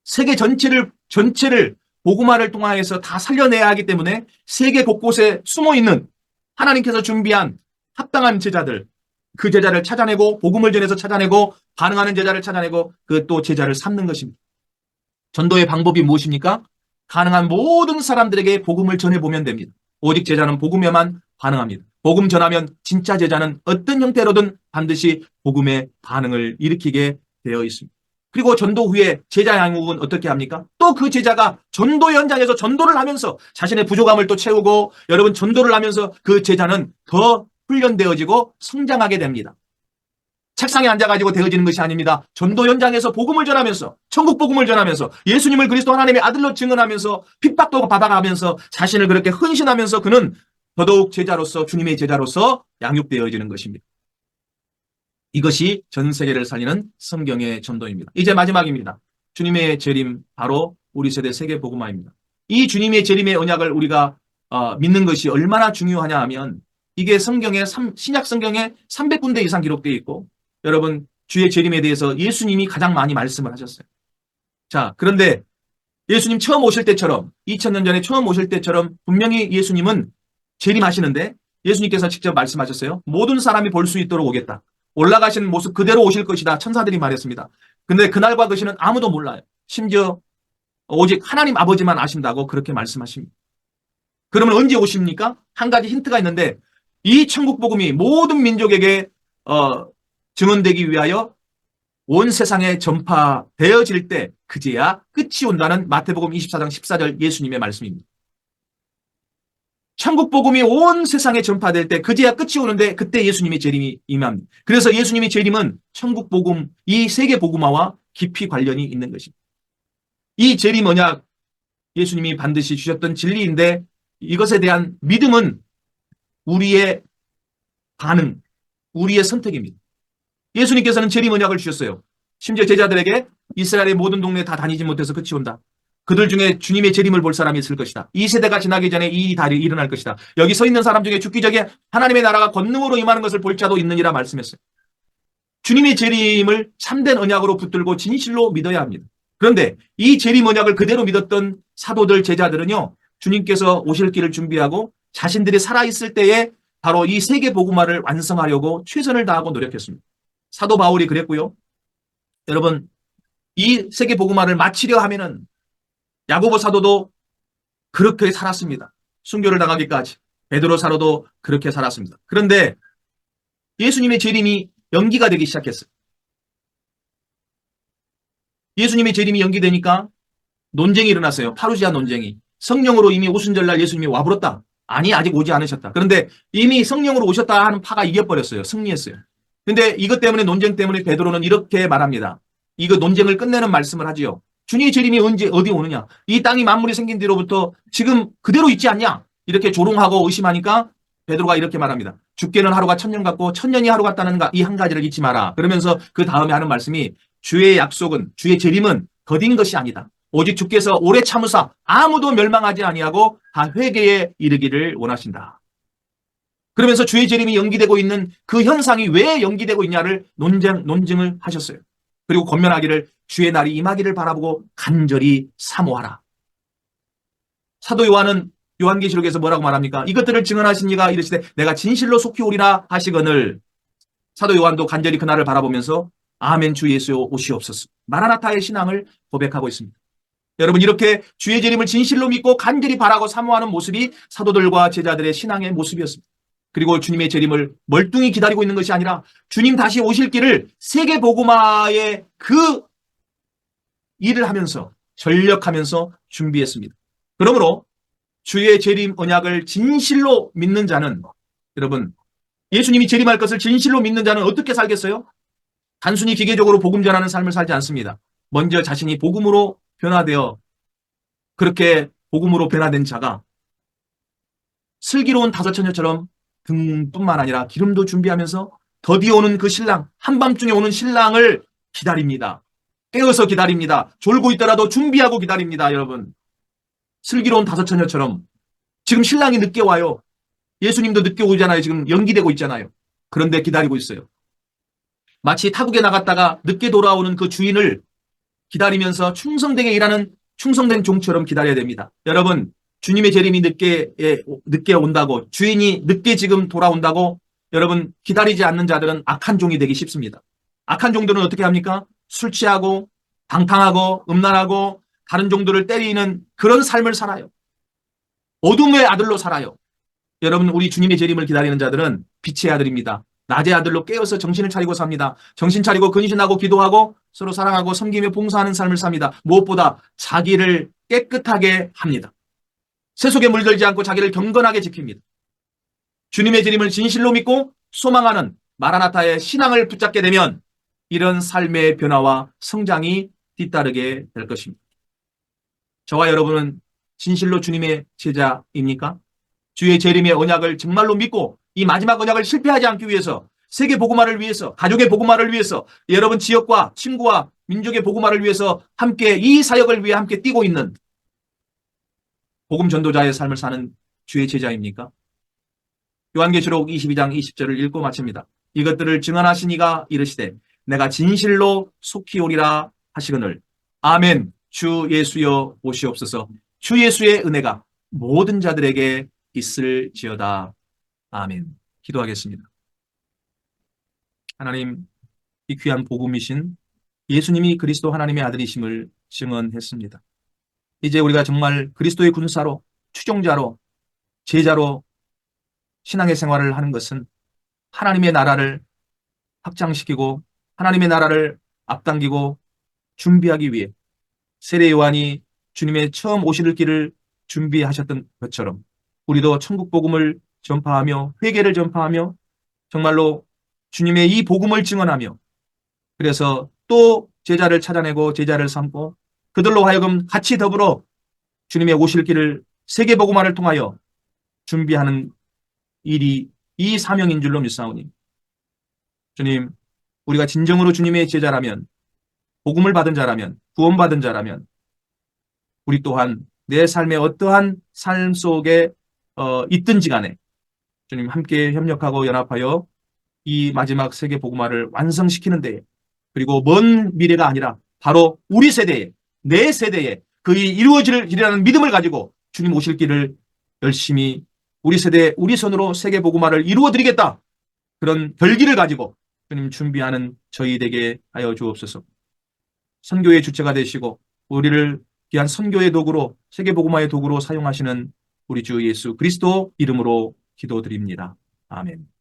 세계 전체를 복음화를 통하여서 다 살려내야 하기 때문에 세계 곳곳에 숨어있는 하나님께서 준비한 합당한 제자들, 그 제자를 찾아내고 복음을 전해서 찾아내고 반응하는 제자를 찾아내고 그 또 제자를 삼는 것입니다. 전도의 방법이 무엇입니까? 가능한 모든 사람들에게 복음을 전해보면 됩니다. 오직 제자는 복음에만 반응합니다. 복음 전하면 진짜 제자는 어떤 형태로든 반드시 복음의 반응을 일으키게 되어 있습니다. 그리고 전도 후에 제자 양육은 어떻게 합니까? 또 그 제자가 전도 현장에서 전도를 하면서 자신의 부족함을 또 채우고, 여러분, 전도를 하면서 그 제자는 더 훈련되어지고 성장하게 됩니다. 책상에 앉아가지고 되어지는 것이 아닙니다. 전도 현장에서 복음을 전하면서, 천국 복음을 전하면서, 예수님을 그리스도 하나님의 아들로 증언하면서, 핍박도 받아가면서, 자신을 그렇게 헌신하면서 그는 더더욱 제자로서, 주님의 제자로서 양육되어지는 것입니다. 이것이 전 세계를 살리는 성경의 전도입니다. 이제 마지막입니다. 주님의 재림, 바로 우리 세대 세계 복음화입니다. 이 주님의 재림의 언약을 우리가 믿는 것이 얼마나 중요하냐 하면, 이게 신약 성경에 300군데 이상 기록되어 있고, 여러분, 주의 재림에 대해서 예수님이 가장 많이 말씀을 하셨어요. 자, 그런데 예수님 처음 오실 때처럼, 2000년 전에 처음 오실 때처럼 분명히 예수님은 재림하시는데, 예수님께서 직접 말씀하셨어요. 모든 사람이 볼 수 있도록 오겠다. 올라가시는 모습 그대로 오실 것이다. 천사들이 말했습니다. 근데 그날과 그 시는 아무도 몰라요. 심지어 오직 하나님 아버지만 아신다고 그렇게 말씀하십니다. 그러면 언제 오십니까? 한 가지 힌트가 있는데, 이 천국 복음이 모든 민족에게 증언되기 위하여 온 세상에 전파되어질 때 그제야 끝이 온다는 마태복음 24장 14절 예수님의 말씀입니다. 천국 복음이 온 세상에 전파될 때 그제야 끝이 오는데, 그때 예수님의 재림이 임합니다. 그래서 예수님의 재림은 천국 복음, 이 세계 복음화와 깊이 관련이 있는 것입니다. 이 재림 언약, 예수님이 반드시 주셨던 진리인데, 이것에 대한 믿음은 우리의 반응, 우리의 선택입니다. 예수님께서는 재림 언약을 주셨어요. 심지어 제자들에게 이스라엘의 모든 동네 다 다니지 못해서 끝이 온다. 그들 중에 주님의 재림을 볼 사람이 있을 것이다. 이 세대가 지나기 전에 이 달이 일어날 것이다. 여기 서 있는 사람 중에 죽기 전에 하나님의 나라가 권능으로 임하는 것을 볼 자도 있느니라 말씀했어요. 주님의 재림을 참된 언약으로 붙들고 진실로 믿어야 합니다. 그런데 이 재림 언약을 그대로 믿었던 사도들, 제자들은요, 주님께서 오실 길을 준비하고 자신들이 살아있을 때에 바로 이 세계 복음화를 완성하려고 최선을 다하고 노력했습니다. 사도 바울이 그랬고요. 여러분, 이 세계 복음화를 마치려 하면은 야고보 사도도 그렇게 살았습니다. 순교를 당하기까지. 베드로 사도도 그렇게 살았습니다. 그런데 예수님의 재림이 연기가 되기 시작했어요. 예수님의 재림이 연기되니까 논쟁이 일어났어요. 파루지아 논쟁이. 성령으로 이미 오순절날 예수님이 와버렸다. 아니, 아직 오지 않으셨다. 그런데 이미 성령으로 오셨다 하는 파가 이겨버렸어요. 승리했어요. 근데 이것 때문에, 논쟁 때문에 베드로는 이렇게 말합니다. 이거 논쟁을 끝내는 말씀을 하지요. 주님의 재림이 언제 어디 오느냐? 이 땅이 만물이 생긴 뒤로부터 지금 그대로 있지 않냐? 이렇게 조롱하고 의심하니까 베드로가 이렇게 말합니다. 주께는 하루가 1000년 같고 1000년이 하루 같다는 이 한 가지를 잊지 마라. 그러면서 그 다음에 하는 말씀이, 주의 약속은, 주의 재림은 더딘 것이 아니다. 오직 주께서 오래 참으사 아무도 멸망하지 아니하고 다 회개에 이르기를 원하신다. 그러면서 주의 재림이 연기되고 있는 그 현상이 왜 연기되고 있냐를 논증을 하셨어요. 그리고 권면하기를, 주의 날이 임하기를 바라보고 간절히 사모하라. 사도 요한은 요한계시록에서 뭐라고 말합니까? 이것들을 증언하신 이가 이르시되 내가 진실로 속히 오리라 하시거늘. 사도 요한도 간절히 그날을 바라보면서 아멘 주 예수여 오시옵소서, 마라나타의 신앙을 고백하고 있습니다. 여러분, 이렇게 주의 재림을 진실로 믿고 간절히 바라고 사모하는 모습이 사도들과 제자들의 신앙의 모습이었습니다. 그리고 주님의 재림을 멀뚱히 기다리고 있는 것이 아니라 주님 다시 오실 길을 세계 복음화의 그 일을 하면서, 전력하면서 준비했습니다. 그러므로 주의 재림 언약을 진실로 믿는 자는, 여러분, 예수님이 재림할 것을 진실로 믿는 자는 어떻게 살겠어요? 단순히 기계적으로 복음 전하는 삶을 살지 않습니다. 먼저 자신이 복음으로 변화되어, 그렇게 복음으로 변화된 자가 슬기로운 다섯 처녀처럼 등뿐만 아니라 기름도 준비하면서 더디 오는 그 신랑, 한밤중에 오는 신랑을 기다립니다. 깨어서 기다립니다. 졸고 있더라도 준비하고 기다립니다. 여러분, 슬기로운 다섯 처녀처럼. 지금 신랑이 늦게 와요. 예수님도 늦게 오잖아요. 지금 연기되고 있잖아요. 그런데 기다리고 있어요. 마치 타국에 나갔다가 늦게 돌아오는 그 주인을 기다리면서 충성되게 일하는 충성된 종처럼 기다려야 됩니다. 여러분, 주님의 재림이 늦게 온다고, 주인이 늦게 지금 돌아온다고 여러분 기다리지 않는 자들은 악한 종이 되기 쉽습니다. 악한 종들은 어떻게 합니까? 술 취하고 방탕하고 음란하고 다른 종들을 때리는 그런 삶을 살아요. 어둠의 아들로 살아요. 여러분, 우리 주님의 재림을 기다리는 자들은 빛의 아들입니다. 낮의 아들로 깨어서 정신을 차리고 삽니다. 정신 차리고 근신하고 기도하고 서로 사랑하고 섬기며 봉사하는 삶을 삽니다. 무엇보다 자기를 깨끗하게 합니다. 세속에 물들지 않고 자기를 경건하게 지킵니다. 주님의 재림을 진실로 믿고 소망하는 마라나타의 신앙을 붙잡게 되면 이런 삶의 변화와 성장이 뒤따르게 될 것입니다. 저와 여러분은 진실로 주님의 제자입니까? 주의 재림의 언약을 정말로 믿고 이 마지막 언약을 실패하지 않기 위해서 세계 복음화를 위해서 가족의 복음화를 위해서 여러분 지역과 친구와 민족의 복음화를 위해서 함께 이 사역을 위해 함께 뛰고 있는 복음 전도자의 삶을 사는 주의 제자입니까? 요한계시록 22장 20절을 읽고 마칩니다. 이것들을 증언하시니가 이르시되 내가 진실로 속히 오리라 하시거늘 아멘. 주 예수여 오시옵소서. 주 예수의 은혜가 모든 자들에게 있을지어다. 아멘. 기도하겠습니다. 하나님, 이 귀한 복음이신 예수님이 그리스도 하나님의 아들이심을 증언했습니다. 이제 우리가 정말 그리스도의 군사로, 추종자로, 제자로 신앙의 생활을 하는 것은 하나님의 나라를 확장시키고 하나님의 나라를 앞당기고 준비하기 위해 세례 요한이 주님의 처음 오실 길을 준비하셨던 것처럼 우리도 천국 복음을 전파하며 회개를 전파하며 정말로 주님의 이 복음을 증언하며 그래서 또 제자를 찾아내고 제자를 삼고 그들로 하여금 같이 더불어 주님의 오실 길을 세계 복음화를 통하여 준비하는 일이 이 사명인 줄로 믿사오니 주님, 우리가 진정으로 주님의 제자라면 복음을 받은 자라면 구원받은 자라면 우리 또한 내 삶의 어떠한 삶 속에 있든지 간에 주님 함께 협력하고 연합하여 이 마지막 세계 복음화를 완성시키는 데에 그리고 먼 미래가 아니라 바로 우리 세대에 내 세대에 그이 이루어지리라는 믿음을 가지고 주님 오실 길을 열심히 우리 세대에 우리 손으로 세계 복음화를 이루어 드리겠다. 그런 결기를 가지고 주님 준비하는 저희 되게 하여 주옵소서. 선교의 주체가 되시고 우리를 귀한 선교의 도구로 세계 복음화의 도구로 사용하시는 우리 주 예수 그리스도 이름으로 기도드립니다. 아멘.